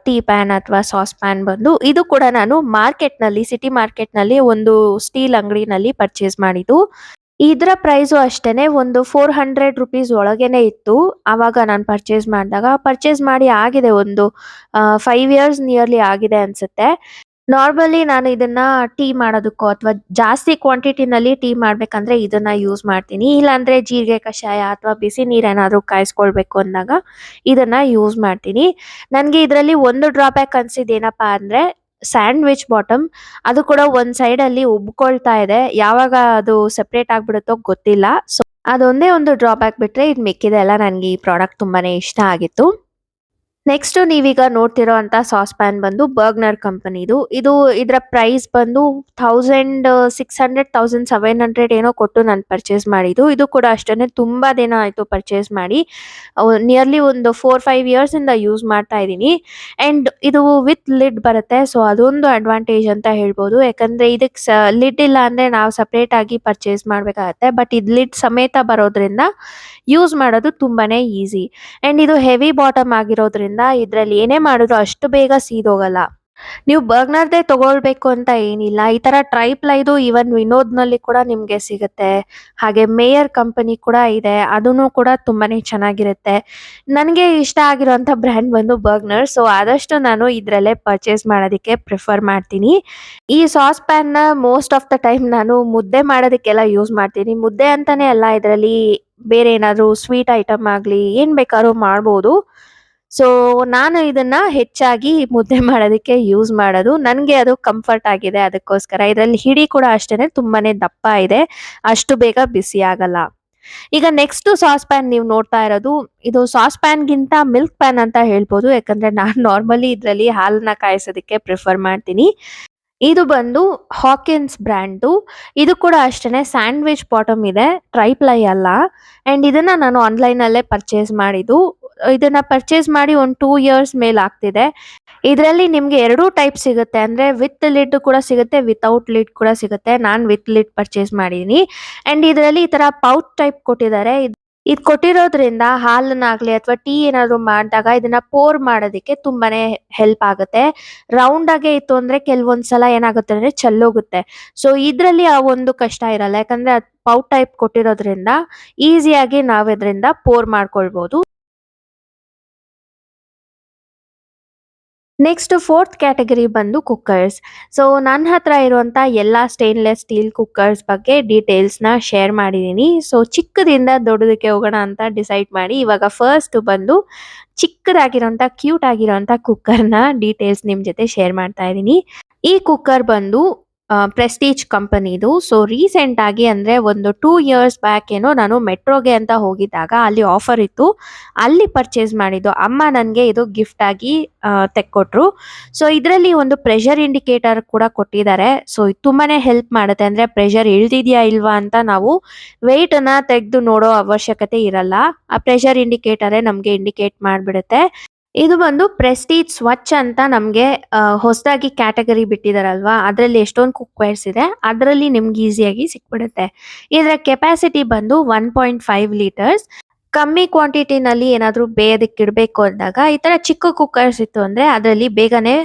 ಟೀ ಪ್ಯಾನ್ ಅಥವಾ ಸಾಸ್ ಪ್ಯಾನ್ ಬಂದು ಇದು ಕೂಡ ನಾನು ಮಾರ್ಕೆಟ್‌ನಲ್ಲಿ, ಸಿಟಿ ಮಾರ್ಕೆಟ್‌ನಲ್ಲಿ ಒಂದು ಸ್ಟೀಲ್ ಅಂಗಡಿನಲ್ಲಿ ಪರ್ಚೇಸ್ ಮಾಡಿದ್ದು. ಇದರ ಪ್ರೈಸು ಅಷ್ಟೇನೆ ಒಂದು ₹400 ಒಳಗೇನೆ ಇತ್ತು. ಆವಾಗ ನಾನು ಪರ್ಚೇಸ್ ಮಾಡಿದಾಗ. ಪರ್ಚೇಸ್ ಮಾಡಿ ಆಗಿದೆ ಒಂದು 5 ಇಯರ್ಸ್ ನಿಯರ್ಲಿ ಆಗಿದೆ ಅನ್ಸುತ್ತೆ. ನಾರ್ಮಲಿ ನಾನು ಇದನ್ನ ಟೀ ಮಾಡೋದಕ್ಕೋ ಅಥವಾ ಜಾಸ್ತಿ ಕ್ವಾಂಟಿಟಿನಲ್ಲಿ ಟೀ ಮಾಡ್ಬೇಕಂದ್ರೆ ಇದನ್ನ ಯೂಸ್ ಮಾಡ್ತೀನಿ. ಇಲ್ಲಾಂದ್ರೆ ಜೀರಿಗೆ ಕಷಾಯ ಅಥವಾ ಬಿಸಿ ನೀರೇನಾದ್ರೂ ಕಾಯಿಸ್ಕೊಳ್ಬೇಕು ಅಂದಾಗ ಇದನ್ನ ಯೂಸ್ ಮಾಡ್ತೀನಿ. ನನ್ಗೆ ಇದರಲ್ಲಿ ಒಂದು ಡ್ರಾಬ್ಯಾಕ್ ಅನ್ಸಿದ್ದೇನಪ್ಪಾ ಅಂದ್ರೆ ಸ್ಯಾಂಡ್ವಿಚ್ ಬಾಟಮ್. ಅದು ಕೂಡ ಒಂದ್ ಸೈಡಲ್ಲಿ ಉಬ್ಕೊಳ್ತಾ ಇದೆ. ಯಾವಾಗ ಅದು ಸೆಪರೇಟ್ ಆಗ್ಬಿಡುತ್ತೋ ಗೊತ್ತಿಲ್ಲ. ಸೊ ಅದೊಂದೇ ಒಂದು ಡ್ರಾಬ್ಯಾಕ್ ಬಿಟ್ರೆ ಇದ್ ಮಿಕ್ಕಿದೆಲ್ಲ ನನ್ಗೆ ಈ ಪ್ರಾಡಕ್ಟ್ ತುಂಬಾನೇ ಇಷ್ಟ ಆಗಿತ್ತು. ನೆಕ್ಸ್ಟ್ ನೀವೀಗ ನೋಡ್ತಿರೋ ಅಂತ ಸಾಸ್ ಪ್ಯಾನ್ ಬಂದು ಬರ್ಗ್ನರ್ ಕಂಪನಿದು. ಇದರ ಪ್ರೈಸ್ ಬಂದು 1600 1700 ಏನೋ ಕೊಟ್ಟು ನಾನು ಪರ್ಚೇಸ್ ಮಾಡಿದ್ದು. ಇದು ಕೂಡ ಅಷ್ಟೇನೆ ತುಂಬಾ ದಿನ ಆಯ್ತು ಪರ್ಚೇಸ್ ಮಾಡಿ. ನಿಯರ್ಲಿ ಒಂದು 4-5 ಇಯರ್ಸ್ ಇಂದ ಯೂಸ್ ಮಾಡ್ತಾ ಇದ್ದೀನಿ. ಅಂಡ್ ಇದು ವಿತ್ ಲಿಡ್ ಬರುತ್ತೆ. ಸೊ ಅದೊಂದು ಅಡ್ವಾಂಟೇಜ್ ಅಂತ ಹೇಳ್ಬೋದು. ಯಾಕಂದ್ರೆ ಇದಕ್ಕೆ ಲಿಡ್ ಇಲ್ಲ ಅಂದ್ರೆ ನಾವು ಸಪರೇಟ್ ಆಗಿ ಪರ್ಚೇಸ್ ಮಾಡ್ಬೇಕಾಗತ್ತೆ. ಬಟ್ ಇದು ಲಿಡ್ ಸಮೇತ ಬರೋದ್ರಿಂದ ಯೂಸ್ ಮಾಡೋದು ತುಂಬಾನೇ ಈಸಿ. ಅಂಡ್ ಇದು ಹೆವಿ ಬಾಟಮ್ ಆಗಿರೋದ್ರಿಂದ ಇದ್ರಲ್ಲಿ ಏನೇ ಮಾಡಿದ್ರು ಅಷ್ಟು ಬೇಗ ಸೀದೋಗಲ್ಲ. ನೀವು ಬರ್ಗ್‌ನರ್‌ದೇ ತಗೊಳ್ಬೇಕು ಅಂತ ಏನಿಲ್ಲ. ಈ ತರ ಟ್ರೈಪ್ಲೈದು ಈವನ್ ವಿನೋದ್‌ನಲ್ಲಿ ಕೂಡ ನಿಮ್ಗೆ ಸಿಗುತ್ತೆ. ಹಾಗೆ ಮೇಯರ್ ಕಂಪನಿ ಕೂಡ ಇದೆ. ಅದೂನು ಕೂಡ ತುಂಬಾನೇ ಚೆನ್ನಾಗಿರುತ್ತೆ. ನನಗೆ ಇಷ್ಟ ಆಗಿರುವಂಥ ಬ್ರ್ಯಾಂಡ್ ಬಂದು ಬರ್ಗ್‌ನರ್. ಸೊ, ಆದಷ್ಟು ನಾನು ಇದ್ರಲ್ಲೇ ಪರ್ಚೇಸ್ ಮಾಡೋದಕ್ಕೆ ಪ್ರಿಫರ್ ಮಾಡ್ತೀನಿ. ಈ ಸಾಸ್ ಪ್ಯಾನ್‌ನ ಮೋಸ್ಟ್ ಆಫ್ ದ ಟೈಮ್ ನಾನು ಮುದ್ದೆ ಮಾಡೋದಕ್ಕೆಲ್ಲ ಯೂಸ್ ಮಾಡ್ತೀನಿ. ಮುದ್ದೆ ಅಂತಾನೆ ಅಲ್ಲ ಇದರಲ್ಲಿ ಬೇರೆ ಏನಾದ್ರು ಸ್ವೀಟ್ ಐಟಮ್ ಆಗ್ಲಿ, ಏನ್ ಬೇಕಾದ್ರೂ ಮಾಡ್ಬೋದು. ಸೊ, ನಾನು ಇದನ್ನ ಹೆಚ್ಚಾಗಿ ಮುದ್ದೆ ಮಾಡೋದಕ್ಕೆ ಯೂಸ್ ಮಾಡೋದು. ನನ್ಗೆ ಅದು ಕಂಫರ್ಟ್ ಆಗಿದೆ ಅದಕ್ಕೋಸ್ಕರ. ಇದ್ರಲ್ಲಿ ಹಿಡಿ ಕೂಡ ಅಷ್ಟೇನೆ ತುಂಬಾನೇ ದಪ್ಪ ಇದೆ. ಅಷ್ಟು ಬೇಗ ಬಿಸಿ ಆಗಲ್ಲ. ಈಗ ನೆಕ್ಸ್ಟ್ ಸಾಸ್ ಪ್ಯಾನ್ ನೀವು ನೋಡ್ತಾ ಇರೋದು, ಇದು ಸಾಸ್ ಪ್ಯಾನ್‌ಗಿಂತ ಮಿಲ್ಕ್ ಪ್ಯಾನ್ ಅಂತ ಹೇಳ್ಬೋದು. ಯಾಕಂದ್ರೆ ನಾನು ನಾರ್ಮಲಿ ಇದ್ರಲ್ಲಿ ಹಾಲನ್ನ ಕಾಯಿಸೋದಕ್ಕೆ ಪ್ರಿಫರ್ ಮಾಡ್ತೀನಿ. ಇದು ಬಂದು ಹಾಕಿನ್ಸ್ ಬ್ರ್ಯಾಂಡು. ಇದು ಕೂಡ ಅಷ್ಟೇನೆ ಸ್ಯಾಂಡ್ವಿಚ್ ಬಾಟಮ್ ಇದೆ. ಟ್ರೈಪ್ಲೈ ಅಲ್ಲ. ಅಂಡ್ ಇದನ್ನ ನಾನು ಆನ್‌ಲೈನಲ್ಲೇ ಪರ್ಚೇಸ್ ಮಾಡಿದ್ದು. ಇದನ್ನ ಪರ್ಚೇಸ್ ಮಾಡಿ ಒಂದು 2 ಇಯರ್ಸ್ ಮೇಲ್ ಆಗ್ತಿದೆ. ಇದರಲ್ಲಿ ನಿಮ್ಗೆ 2 ಟೈಪ್ ಸಿಗುತ್ತೆ. ಅಂದ್ರೆ ವಿತ್ ಲಿಡ್ ಕೂಡ ಸಿಗುತ್ತೆ, ವಿತೌಟ್ ಲಿಡ್ ಕೂಡ ಸಿಗುತ್ತೆ. ನಾನ್ ವಿತ್ ಲಿಡ್ ಪರ್ಚೇಸ್ ಮಾಡಿದೀನಿ. ಅಂಡ್ ಇದರಲ್ಲಿ ಈ ತರ ಪೌಚ್ ಟೈಪ್ ಕೊಟ್ಟಿದ್ದಾರೆ. ಇದ್ ಕೊಟ್ಟಿರೋದ್ರಿಂದ ಹಾಲನ್ನಾಗ್ಲಿ ಅಥವಾ ಟೀ ಏನಾದ್ರು ಮಾಡಿದಾಗ ಇದನ್ನ ಪೋರ್ ಮಾಡೋದಕ್ಕೆ ತುಂಬಾನೇ ಹೆಲ್ಪ್ ಆಗುತ್ತೆ. ರೌಂಡ್ ಆಗೇ ಇತ್ತು ಅಂದ್ರೆ ಕೆಲವೊಂದ್ ಸಲ ಏನಾಗುತ್ತೆ ಅಂದ್ರೆ ಚೆಲ್ಲೋಗುತ್ತೆ. ಸೊ, ಇದ್ರಲ್ಲಿ ಆ ಒಂದು ಕಷ್ಟ ಇರಲ್ಲ. ಯಾಕಂದ್ರೆ ಅದ್ ಪೌಚ್ ಟೈಪ್ ಕೊಟ್ಟಿರೋದ್ರಿಂದ ಈಸಿಯಾಗಿ ನಾವ್ ಇದ್ರಿಂದ ಪೋರ್ ಮಾಡ್ಕೊಳ್ಬಹುದು. ನೆಕ್ಸ್ಟ್ ಫೋರ್ತ್ ಕ್ಯಾಟಗರಿ ಬಂದು ಕುಕ್ಕರ್ಸ್. ಸೊ, ನನ್ನ ಹತ್ರ ಇರುವಂತ ಎಲ್ಲಾ ಸ್ಟೇನ್‌ಲೆಸ್ ಸ್ಟೀಲ್ ಕುಕ್ಕರ್ಸ್ ಬಗ್ಗೆ ಡೀಟೇಲ್ಸ್‌ನ ಶೇರ್ ಮಾಡಿದೀನಿ. ಸೊ, ಚಿಕ್ಕದಿಂದ ದೊಡ್ಡದಕ್ಕೆ ಹೋಗೋಣ ಅಂತ ಡಿಸೈಡ್ ಮಾಡಿ ಇವಾಗ ಫಸ್ಟ್ ಬಂದು ಚಿಕ್ಕದಾಗಿರೋಂಥ ಕ್ಯೂಟ್ ಆಗಿರೋಂಥ ಕುಕ್ಕರ್‌ನ ಡೀಟೇಲ್ಸ್ ನಿಮ್ ಜೊತೆ ಶೇರ್ ಮಾಡ್ತಾ ಇದೀನಿ. ಈ ಕುಕ್ಕರ್ ಬಂದು ಪ್ರೆಸ್ಟೀಜ್ ಕಂಪನಿದು. ಸೊ, ರೀಸೆಂಟ್ ಆಗಿ ಅಂದ್ರೆ ಒಂದು 2 ಇಯರ್ಸ್ ಬ್ಯಾಕ್ ಏನೋ ನಾನು ಮೆಟ್ರೋಗೆ ಅಂತ ಹೋಗಿದ್ದಾಗ ಅಲ್ಲಿ ಆಫರ್ ಇತ್ತು. ಅಲ್ಲಿ ಪರ್ಚೇಸ್ ಮಾಡಿದ್ದು. ಅಮ್ಮ ನನ್ಗೆ ಇದು ಗಿಫ್ಟ್ ಆಗಿ ತೆಕ್ಕೊಟ್ರು. ಸೊ, ಇದರಲ್ಲಿ ಒಂದು ಪ್ರೆಷರ್ ಇಂಡಿಕೇಟರ್ ಕೂಡ ಕೊಟ್ಟಿದ್ದಾರೆ. ಸೊ, ಇದು ತುಂಬಾನೇ ಹೆಲ್ಪ್ ಮಾಡುತ್ತೆ. ಅಂದ್ರೆ ಪ್ರೆಷರ್ ಇಳ್ದಿದ್ಯಾ ಇಲ್ವಾ ಅಂತ ನಾವು ವೆಯ್ಟ್‌ನ ತೆಗ್ದು ನೋಡೋ ಅವಶ್ಯಕತೆ ಇರಲ್ಲ. ಆ ಪ್ರೆಷರ್ ಇಂಡಿಕೇಟರೇ ನಮ್ಗೆ ಇಂಡಿಕೇಟ್ ಮಾಡ್ಬಿಡುತ್ತೆ. ಇದು ಬಂದು ಪ್ರೆಸ್ಟೀಜ್ ಸ್ವಚ್ ಅಂತ ನಮ್ಗೆ ಹೊಸದಾಗಿ ಕ್ಯಾಟಗರಿ ಬಿಟ್ಟಿದಾರಲ್ವಾ, ಅದ್ರಲ್ಲಿ ಎಷ್ಟೊಂದು ಕುಕ್‌ವೇರ್ಸ್ ಇದೆ. ಅದ್ರಲ್ಲಿ ನಿಮ್ಗೆ ಈಸಿಯಾಗಿ ಸಿಕ್ಬಿಡುತ್ತೆ. ಇದರ ಕೆಪಾಸಿಟಿ ಬಂದು 1.5 ಲೀಟರ್ಸ್. ಕಮ್ಮಿ ಕ್ವಾಂಟಿಟಿನಲ್ಲಿ ಏನಾದ್ರೂ ಬೇಯೋದಕ್ಕಿಡ್ಬೇಕು ಅಂದಾಗ ಈ ತರ ಚಿಕ್ಕ ಕುಕ್ಕರ್ಸ್ ಇತ್ತು ಅಂದ್ರೆ ಅದ್ರಲ್ಲಿ ಬೇಗನೆ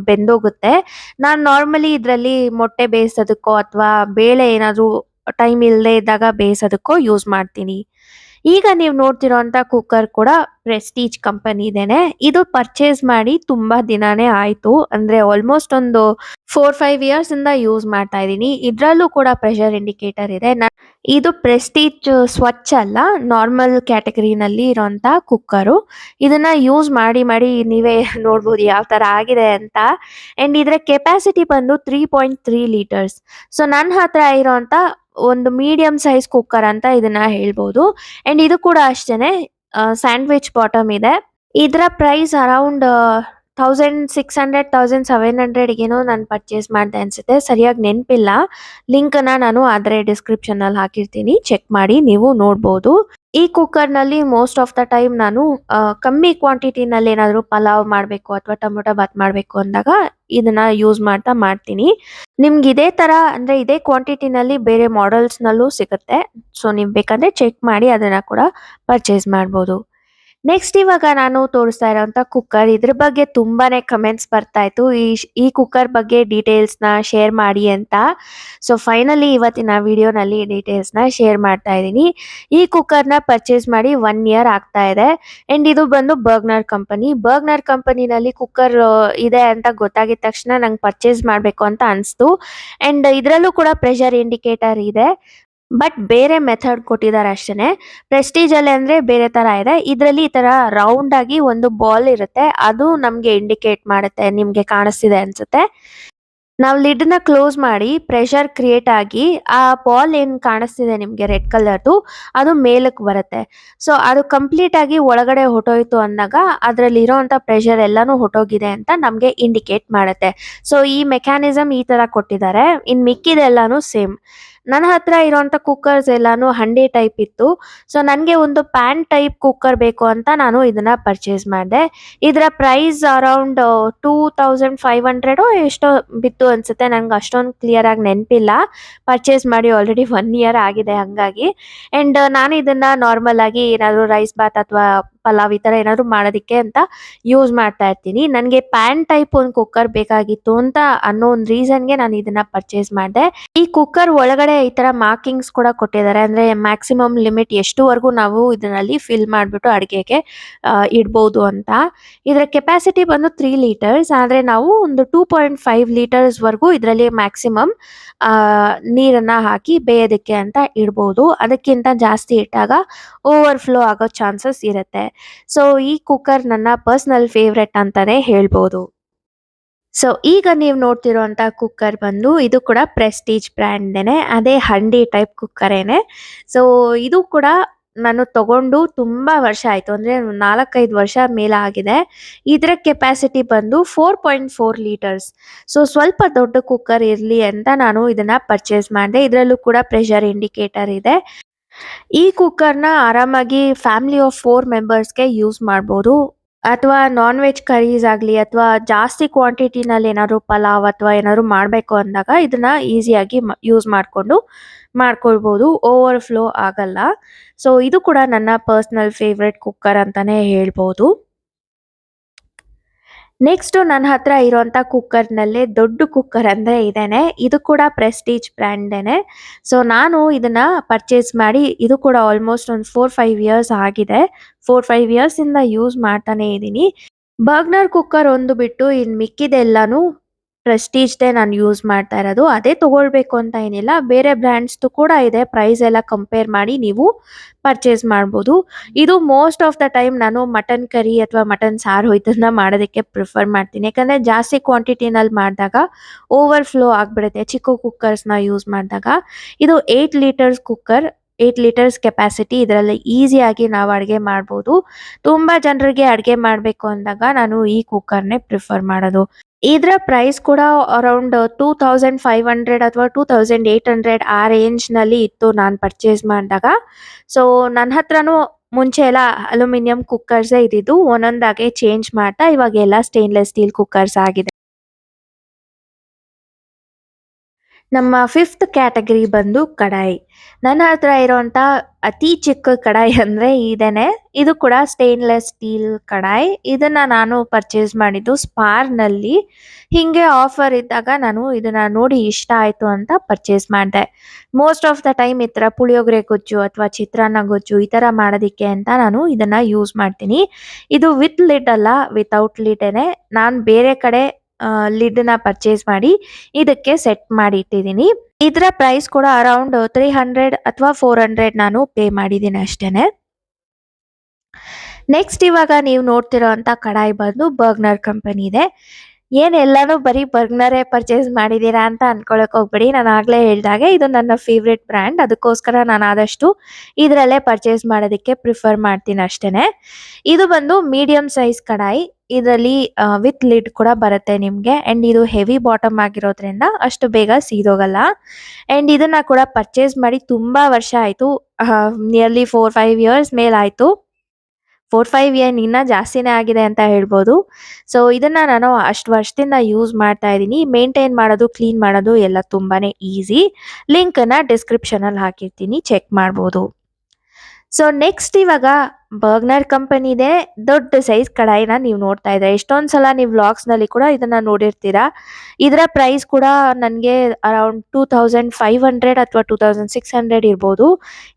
ಬೆಂದೋಗುತ್ತೆ. ನಾನ್ ನಾರ್ಮಲಿ ಇದ್ರಲ್ಲಿ ಮೊಟ್ಟೆ ಬೇಯಿಸೋದಕ್ಕೋ ಅಥವಾ ಬೇಳೆ ಏನಾದ್ರೂ ಟೈಮ್ ಇಲ್ಲದೆ ಇದ್ದಾಗ ಬೇಯಿಸೋದಕ್ಕೋ ಯೂಸ್ ಮಾಡ್ತೀನಿ. ಈಗ ನೀವು ನೋಡ್ತಿರೋಂಥ ಕುಕ್ಕರ್ ಕೂಡ ಪ್ರೆಸ್ಟೀಜ್ ಕಂಪನಿದೇನೆ. ಇದು ಪರ್ಚೇಸ್ ಮಾಡಿ ತುಂಬಾ ದಿನಾನೇ ಆಯ್ತು. ಅಂದ್ರೆ ಆಲ್ಮೋಸ್ಟ್ ಒಂದು 4-5 ಇಯರ್ಸ್ ಇಂದ ಯೂಸ್ ಮಾಡ್ತಾ ಇದ್ದೀನಿ. ಇದ್ರಲ್ಲೂ ಕೂಡ ಪ್ರೆಷರ್ ಇಂಡಿಕೇಟರ್ ಇದೆ. ಇದು ಪ್ರೆಸ್ಟೀಜ್ ಸ್ವಚ್ ಅಲ್ಲ, ನಾರ್ಮಲ್ ಕ್ಯಾಟಗರಿನಲ್ಲಿ ಇರೋಂಥ ಕುಕ್ಕರು. ಇದನ್ನ ಯೂಸ್ ಮಾಡಿ ಮಾಡಿ ನೀವೇ ನೋಡ್ಬೋದು ಯಾವ ತರ ಆಗಿದೆ ಅಂತ. ಅಂಡ್ ಇದರ ಕೆಪಾಸಿಟಿ ಬಂದು 3.3 ಲೀಟರ್ಸ್. ಸೊ, ನನ್ನ ಹತ್ರ ಇರೋಂಥ ಒಂದು ಮೀಡಿಯಂ ಸೈಜ್ ಕುಕ್ಕರ್ ಅಂತ ಇದನ್ನ ಹೇಳ್ಬೋದು. ಅಂಡ್ ಇದು ಕೂಡ ಅಷ್ಟೇನೆ ಸ್ಯಾಂಡ್ವಿಚ್ ಬಾಟಮ್ ಇದೆ. ಇದರ ಪ್ರೈಸ್ ಅರೌಂಡ್ 1600 1700 ಏನೋ ನಾನು ಪರ್ಚೇಸ್ ಮಾಡಿದೆ ಅನ್ಸುತ್ತೆ. ಸರಿಯಾಗಿ ನೆನಪಿಲ್ಲ. ಲಿಂಕ್‌ನ ನಾನು ಆದರೆ ಡಿಸ್ಕ್ರಿಪ್ಷನ್‌ನಲ್ಲಿ ಹಾಕಿರ್ತೀನಿ. ಚೆಕ್ ಮಾಡಿ ನೀವು ನೋಡ್ಬೋದು. ಈ ಕುಕ್ಕರ್‌ನಲ್ಲಿ ಮೋಸ್ಟ್ ಆಫ್ ದ ಟೈಮ್ ನಾನು ಕಮ್ಮಿ ಕ್ವಾಂಟಿಟಿನಲ್ಲಿ ಏನಾದ್ರು ಪಲಾವ್ ಮಾಡ್ಬೇಕು ಅಥವಾ ಟೊಮೊಟೊ ಬಾತ್ ಮಾಡ್ಬೇಕು ಅಂದಾಗ ಇದನ್ನ ಯೂಸ್ ಮಾಡ್ತಾ ಮಾಡ್ತೀನಿ. ನಿಮ್ಗೆ ಇದೇ ತರ ಅಂದ್ರೆ ಇದೇ ಕ್ವಾಂಟಿಟಿನಲ್ಲಿ ಬೇರೆ ಮಾಡೆಲ್ಸ್‌ನಲ್ಲೂ ಸಿಗುತ್ತೆ. ಸೊ, ನೀವು ಬೇಕಂದ್ರೆ ಚೆಕ್ ಮಾಡಿ ಅದನ್ನ ಕೂಡ ಪರ್ಚೇಸ್ ಮಾಡ್ಬೋದು. ನೆಕ್ಸ್ಟ್ ಇವಾಗ ನಾನು ತೋರಿಸ್ತಾ ಇರೋಂಥ ಕುಕ್ಕರ್. ಇದ್ರ ಬಗ್ಗೆ ತುಂಬಾನೇ ಕಮೆಂಟ್ಸ್ ಬರ್ತಾ ಇತ್ತು. ಈ ಕುಕ್ಕರ್ ಬಗ್ಗೆ ಡೀಟೇಲ್ಸ್‌ನ ಶೇರ್ ಮಾಡಿ ಅಂತ. ಸೊ, ಫೈನಲಿ ಇವತ್ತಿನ ವಿಡಿಯೋನಲ್ಲಿ ಡೀಟೇಲ್ಸ್‌ನ ಶೇರ್ ಮಾಡ್ತಾ ಇದ್ದೀನಿ. ಈ ಕುಕ್ಕರ್‌ನ ಪರ್ಚೇಸ್ ಮಾಡಿ 1 ಇಯರ್ ಆಗ್ತಾ ಇದೆ. ಅಂಡ್ ಇದು ಬಂದು ಬರ್ಗ್‌ನರ್ ಕಂಪನಿ. ಬರ್ಗ್‌ನರ್ ಕಂಪನಿನಲ್ಲಿ ಕುಕ್ಕರ್ ಇದೆ ಅಂತ ಗೊತ್ತಾಗಿದ ತಕ್ಷಣ ನಂಗೆ ಪರ್ಚೇಸ್ ಮಾಡಬೇಕು ಅಂತ ಅನಿಸ್ತು. ಅಂಡ್ ಇದರಲ್ಲೂ ಕೂಡ ಪ್ರೆಷರ್ ಇಂಡಿಕೇಟರ್ ಇದೆ. ಬಟ್ ಬೇರೆ ಮೆಥಡ್ ಕೊಟ್ಟಿದ್ದಾರೆ ಅಷ್ಟೇನೆ. ಪ್ರೆಸ್ಟೀಜ್ ಅಲ್ಲಿ ಅಂದ್ರೆ ಬೇರೆ ತರ ಇದೆ. ಇದ್ರಲ್ಲಿ ಈ ತರ ರೌಂಡ್ ಆಗಿ ಒಂದು ಬಾಲ್ ಇರುತ್ತೆ. ಅದು ನಮ್ಗೆ ಇಂಡಿಕೇಟ್ ಮಾಡುತ್ತೆ. ನಿಮ್ಗೆ ಕಾಣಿಸ್ತಿದೆ ಅನ್ಸುತ್ತೆ. ನಾವು ಲಿಡ್‌ನ ಕ್ಲೋಸ್ ಮಾಡಿ ಪ್ರೆಷರ್ ಕ್ರಿಯೇಟ್ ಆಗಿ ಆ ಬಾಲ್ ಏನ್ ಕಾಣಿಸ್ತಿದೆ ನಿಮ್ಗೆ ರೆಡ್ ಕಲರ್‌ದು ಅದು ಮೇಲಕ್ಕೆ ಬರುತ್ತೆ. ಸೊ, ಅದು ಕಂಪ್ಲೀಟ್ ಆಗಿ ಒಳಗಡೆ ಹೊರ್ಟೋಯ್ತು ಅಂದಾಗ ಅದ್ರಲ್ಲಿ ಇರೋಂಥ ಪ್ರೆಷರ್ ಎಲ್ಲಾನು ಹೊರ್ಟೋಗಿದೆ ಅಂತ ನಮ್ಗೆ ಇಂಡಿಕೇಟ್ ಮಾಡುತ್ತೆ. ಸೊ, ಈ ಮೆಕ್ಯಾನಿಸಮ್ ಈ ತರ ಕೊಟ್ಟಿದ್ದಾರೆ. ಇನ್ ಮಿಕ್ಕಿದೆಲ್ಲಾನು ಸೇಮ್. ನನ್ನ ಹತ್ರ ಇರೋಂಥ ಕುಕ್ಕರ್ಸ್ ಎಲ್ಲಾನು ಹಂಡಿ ಟೈಪ್ ಇತ್ತು. ಸೊ, ನನ್ಗೆ ಒಂದು ಪ್ಯಾನ್ ಟೈಪ್ ಕುಕ್ಕರ್ ಬೇಕು ಅಂತ ನಾನು ಇದನ್ನ ಪರ್ಚೇಸ್ ಮಾಡಿದೆ. ಇದರ ಪ್ರೈಸ್ ಅರೌಂಡ್ 2500 ಎಷ್ಟೋ ಬಿತ್ತು ಅನ್ಸುತ್ತೆ. ನಂಗೆ ಅಷ್ಟೊಂದು ಕ್ಲಿಯರ್ ಆಗಿ ನೆನಪಿಲ್ಲ. ಪರ್ಚೇಸ್ ಮಾಡಿ ಆಲ್ರೆಡಿ 1 ಇಯರ್ ಆಗಿದೆ ಹಂಗಾಗಿ. ಅಂಡ್ ನಾನು ಇದನ್ನ ನಾರ್ಮಲ್ ಆಗಿ ಏನಾದ್ರು ರೈಸ್ ಬಾತ್ ಅಥವಾ ಪಲಾವ್ ಈ ತರ ಏನಾದ್ರು ಮಾಡೋದಿಕ್ಕೆ ಅಂತ ಯೂಸ್ ಮಾಡ್ತಾ ಇರ್ತೀನಿ. ನನಗೆ ಪ್ಯಾನ್ ಟೈಪ್ ಒಂದು ಕುಕ್ಕರ್ ಬೇಕಾಗಿತ್ತು ಅಂತ ಅನ್ನೋ ಒಂದು ರೀಸನ್ಗೆ ನಾನು ಇದನ್ನ ಪರ್ಚೇಸ್ ಮಾಡಿದೆ. ಈ ಕುಕ್ಕರ್ ಒಳಗಡೆ ಈ ತರ ಮಾರ್ಕಿಂಗ್ಸ್ ಕೂಡ ಕೊಟ್ಟಿದ್ದಾರೆ. ಅಂದ್ರೆ ಮ್ಯಾಕ್ಸಿಮಮ್ ಲಿಮಿಟ್ ಎಷ್ಟುವರೆಗೂ ನಾವು ಇದರಲ್ಲಿ ಫಿಲ್ ಮಾಡ್ಬಿಟ್ಟು ಅಡಿಗೆಗೆ ಇಡ್ಬೋದು ಅಂತ. ಇದರ ಕೆಪಾಸಿಟಿ ಬಂದು 3 ಲೀಟರ್ಸ್. ಆದ್ರೆ ನಾವು ಒಂದು 2.5 ಲೀಟರ್ಸ್ ವರೆಗೂ ಇದರಲ್ಲಿ ಮ್ಯಾಕ್ಸಿಮಮ್ ನೀರನ್ನ ಹಾಕಿ ಬೇಯೋದಕ್ಕೆ ಅಂತ ಇಡ್ಬೋದು. ಅದಕ್ಕಿಂತ ಜಾಸ್ತಿ ಇಟ್ಟಾಗ ಓವರ್‌ಫ್ಲೋ ಆಗೋ ಚಾನ್ಸಸ್ ಇರುತ್ತೆ. ಸೊ ಈ ಕುಕ್ಕರ್ ನನ್ನ ಪರ್ಸನಲ್ ಫೇವರೆಟ್ ಅಂತಾನೆ ಹೇಳ್ಬೋದು. ಸೊ ಈಗ ನೀವು ನೋಡ್ತಿರುವಂತ ಕುಕ್ಕರ್ ಬಂದು ಇದು ಕೂಡ ಪ್ರೆಸ್ಟೀಜ್ ಬ್ರ್ಯಾಂಡ್‌ದೇನೆ. ಅದೇ ಹಂಡಿ ಟೈಪ್ ಕುಕ್ಕರೇನೆ. ಸೊ ಇದು ಕೂಡ ನಾನು ತಗೊಂಡು ತುಂಬಾ ವರ್ಷ ಆಯ್ತು. ಅಂದ್ರೆ 4, 5 ವರ್ಷ ಮೇಲಾಗಿದೆ. ಇದರ ಕೆಪಾಸಿಟಿ ಬಂದು 4.4 ಲೀಟರ್ಸ್. ಸೊ ಸ್ವಲ್ಪ ದೊಡ್ಡ ಕುಕ್ಕರ್ ಇರ್ಲಿ ಅಂತ ನಾನು ಇದನ್ನ ಪರ್ಚೇಸ್ ಮಾಡಿದೆ. ಇದರಲ್ಲೂ ಕೂಡ ಪ್ರೆಷರ್ ಇಂಡಿಕೇಟರ್ ಇದೆ. ಈ ಕುಕ್ಕರ್‌ನ ಆರಾಮಾಗಿ ಫ್ಯಾಮಿಲಿ ಆಫ್ 4 ಮೆಂಬರ್ಸ್‌ಗೆ ಯೂಸ್ ಮಾಡ್ಬೋದು. ಅಥವಾ ನಾನ್ ವೆಜ್ ಕರೀಸ್ ಆಗ್ಲಿ ಅಥವಾ ಜಾಸ್ತಿ ಕ್ವಾಂಟಿಟಿನಲ್ಲಿ ಏನಾದ್ರು ಪಲಾವ್ ಅಥವಾ ಏನಾದ್ರು ಮಾಡ್ಬೇಕು ಅಂದಾಗ ಇದನ್ನ ಈಸಿಯಾಗಿ ಯೂಸ್ ಮಾಡ್ಕೊಂಡು ಮಾಡ್ಕೊಳ್ಬೋದು. ಓವರ್‌ಫ್ಲೋ ಆಗಲ್ಲ. ಸೊ ಇದು ಕೂಡ ನನ್ನ ಪರ್ಸನಲ್ ಫೇವರೆಟ್ ಕುಕ್ಕರ್ ಅಂತಾನೆ ಹೇಳ್ಬೋದು. ನೆಕ್ಸ್ಟ್ ನನ್ನ ಹತ್ರ ಇರುವಂತ ಕುಕ್ಕರ್‌ನಲ್ಲೇ ದೊಡ್ಡ ಕುಕ್ಕರ್ ಅಂದ್ರೆ ಇದೇನೆ. ಇದು ಕೂಡ ಪ್ರೆಸ್ಟೀಜ್ ಬ್ರ್ಯಾಂಡ್‌ದೇನೆ. ಸೊ ನಾನು ಇದನ್ನ ಪರ್ಚೇಸ್ ಮಾಡಿ ಇದು ಕೂಡ ಆಲ್ಮೋಸ್ಟ್ ಒಂದು 4, 5 ಇಯರ್ಸ್ ಆಗಿದೆ. 4, 5 ಇಯರ್ಸ್ ಇಂದ ಯೂಸ್ ಮಾಡ್ತಾನೆ ಇದೀನಿ. ಬರ್ಗ್ನರ್ ಕುಕ್ಕರ್ ಒಂದು ಬಿಟ್ಟು ಇನ್ ಮಿಕ್ಕಿದೆಲ್ಲಾನು ಪ್ರೆಸ್ಟೀಜ್‌ದೇ ನಾನು ಯೂಸ್ ಮಾಡ್ತಾ ಇರೋದು. ಅದೇ ತಗೊಳ್ಬೇಕು ಅಂತ ಏನಿಲ್ಲ. ಬೇರೆ ಬ್ರ್ಯಾಂಡ್ಸ್‌ದು ಕೂಡ ಇದೆ. ಪ್ರೈಸ್ ಎಲ್ಲ ಕಂಪೇರ್ ಮಾಡಿ ನೀವು ಪರ್ಚೇಸ್ ಮಾಡ್ಬೋದು. ಇದು ಮೋಸ್ಟ್ ಆಫ್ ದ ಟೈಮ್ ನಾನು ಮಟನ್ ಕರಿ ಅಥವಾ ಮಟನ್ ಸಾರು ಇದನ್ನ ಮಾಡೋದಕ್ಕೆ ಪ್ರಿಫರ್ ಮಾಡ್ತೀನಿ. ಯಾಕಂದ್ರೆ ಜಾಸ್ತಿ ಕ್ವಾಂಟಿಟಿನಲ್ಲಿ ಮಾಡಿದಾಗ ಓವರ್‌ಫ್ಲೋ ಆಗ್ಬಿಡುತ್ತೆ ಚಿಕ್ಕ ಕುಕ್ಕರ್ಸ್‌ನ ಯೂಸ್ ಮಾಡಿದಾಗ. ಇದು 8 ಲೀಟರ್ಸ್ ಕುಕ್ಕರ್. 8 litres capacity. ಇದರಲ್ಲಿ ಈಸಿಯಾಗಿ ನಾವು ಅಡುಗೆ ಮಾಡ್ಬೋದು. ತುಂಬಾ ಜನರಿಗೆ ಅಡುಗೆ ಮಾಡಬೇಕು ಅಂದಾಗ ನಾನು ಈ ಕುಕ್ಕರ್‌ನೇ ಪ್ರಿಫರ್ ಮಾಡೋದು. ಇದರ ಪ್ರೈಸ್ ಕೂಡ ಅರೌಂಡ್ 2500 ಅಥವಾ 2800 ಆ ರೇಂಜ್‌ನಲ್ಲಿ ಇತ್ತು ನಾನು ಪರ್ಚೇಸ್ ಮಾಡಿದಾಗ. ಸೊ ನನ್ನ ಹತ್ರನೂ ಮುಂಚೆ ಎಲ್ಲ ಅಲ್ಯೂಮಿನಿಯಂ ಕುಕ್ಕರ್ಸೇ ಇದ್ದಿದ್ದು. ಒಂದೊಂದಾಗೆ ಚೇಂಜ್ ಮಾಡ್ತಾ ಇವಾಗೆಲ್ಲ ಸ್ಟೇನ್‌ಲೆಸ್ ಸ್ಟೀಲ್ ಕುಕ್ಕರ್ಸ್ ಆಗಿದೆ. ನಮ್ಮ ಫಿಫ್ತ್ ಕ್ಯಾಟಗರಿ ಬಂದು ಕಡಾಯಿ. ನನ್ನ ಹತ್ರ ಇರುವಂತ ಅತಿ ಚಿಕ್ಕ ಕಡಾಯಿ ಅಂದ್ರೆ ಇದೇನೆ. ಇದು ಕೂಡ ಸ್ಟೇನ್‌ಲೆಸ್ ಸ್ಟೀಲ್ ಕಡಾಯಿ. ಇದನ್ನ ನಾನು ಪರ್ಚೇಸ್ ಮಾಡಿದ್ದು ಸ್ಪಾರ್‌ನಲ್ಲಿ. ಹಿಂಗೆ ಆಫರ್ ಇದ್ದಾಗ ನಾನು ಇದನ್ನ ನೋಡಿ ಇಷ್ಟ ಆಯ್ತು ಅಂತ ಪರ್ಚೇಸ್ ಮಾಡಿದೆ. ಮೋಸ್ಟ್ ಆಫ್ ದ ಟೈಮ್ ಈ ತರ ಪುಳಿಯೋಗರೆ ಗೊಜ್ಜು ಅಥವಾ ಚಿತ್ರಾನ್ನ ಗೊಜ್ಜು ಈ ತರ ಮಾಡೋದಿಕ್ಕೆ ಅಂತ ನಾನು ಇದನ್ನ ಯೂಸ್ ಮಾಡ್ತೀನಿ. ಇದು ವಿತ್ ಲಿಡ್ ಅಲ್ಲ, ವಿತೌಟ್ ಲಿಡ್ಡೇನೆ. ನಾನು ಬೇರೆ ಕಡೆ ಲಿಡ್‌ನ ಪರ್ಚೇಸ್ ಮಾಡಿ ಇದಕ್ಕೆ ಸೆಟ್ ಮಾಡಿ ಇಟ್ಟಿದ್ದೀನಿ. ಇದರ ಪ್ರೈಸ್ ಕೂಡ ಅರೌಂಡ್ 300 ಅಥವಾ 400 ನಾನು ಪೇ ಮಾಡಿದ್ದೀನಿ ಅಷ್ಟೇನೆ. ನೆಕ್ಸ್ಟ್ ಇವಾಗ ನೀವು ನೋಡ್ತಿರೋಂತ ಕಡಾಯಿ ಬಂದು ಬರ್ಗ್ನರ್ ಕಂಪನಿದೆ. ಏನ್ ಎಲ್ಲಾನು ಬರೀ ಬರ್ಗ್ನರೇ ಪರ್ಚೇಸ್ ಮಾಡಿದೀರಾ ಅಂತ ಅನ್ಕೊಳಕ್ ಹೋಗ್ಬೇಡಿ. ನಾನು ಆಗ್ಲೇ ಹೇಳ್ದಾಗೆ ಇದು ನನ್ನ ಫೇವ್ರೆಟ್ ಬ್ರ್ಯಾಂಡ್. ಅದಕ್ಕೋಸ್ಕರ ನಾನು ಆದಷ್ಟು ಇದರಲ್ಲೇ ಪರ್ಚೇಸ್ ಮಾಡೋದಕ್ಕೆ ಪ್ರಿಫರ್ ಮಾಡ್ತೀನಿ ಅಷ್ಟೇನೆ. ಇದು ಬಂದು ಮೀಡಿಯಂ ಸೈಜ್ ಕಡಾಯಿ. ಇದರಲ್ಲಿ ವಿತ್ ಲಿಡ್ ಕೂಡ ಬರುತ್ತೆ ನಿಮ್ಗೆ. ಅಂಡ್ ಇದು ಹೆವಿ ಬಾಟಮ್ ಆಗಿರೋದ್ರಿಂದ ಅಷ್ಟು ಬೇಗ ಸೀದೋಗಲ್ಲ. ಅಂಡ್ ಇದನ್ನ ಕೂಡ ಪರ್ಚೇಸ್ ಮಾಡಿ ತುಂಬಾ ವರ್ಷ ಆಯ್ತು. Nearly 4, 5 years ಮೇಲಾಯ್ತು. 4, 5 ಏನ್ ಇನ್ನ ಜಾಸ್ತಿನೇ ಆಗಿದೆ ಅಂತ ಹೇಳ್ಬೋದು. ಸೊ ಇದನ್ನ ನಾನು ಅಷ್ಟು ವರ್ಷದಿಂದ ಯೂಸ್ ಮಾಡ್ತಾ ಇದ್ದೀನಿ. ಮೇಂಟೈನ್ ಮಾಡೋದು, ಕ್ಲೀನ್ ಮಾಡೋದು ಎಲ್ಲ ತುಂಬಾನೇ ಈಸಿ. ಲಿಂಕನ್ನ ಡಿಸ್ಕ್ರಿಪ್ಷನಲ್ಲಿ ಹಾಕಿರ್ತೀನಿ, ಚೆಕ್ ಮಾಡ್ಬೋದು. ಸೊ ನೆಕ್ಸ್ಟ್ ಇವಾಗ ಬರ್ಗ್ನರ್ ಕಂಪನಿದೆ ದೊಡ್ಡ ಸೈಜ್ ಕಡಾಯಿನ ನೀವು ನೋಡ್ತಾ ಇದ್ದೀರಾ. ಎಷ್ಟೊಂದ್ ಸಲ ನೀವು ವ್ಲಾಗ್ಸ್‌ನಲ್ಲಿ ಕೂಡ ಇದನ್ನ ನೋಡಿರ್ತೀರಾ. ಇದರ ಪ್ರೈಸ್ ಕೂಡ ನನಗೆ ಅರೌಂಡ್ 2500 ಅಥವಾ 2600 ಇರ್ಬೋದು.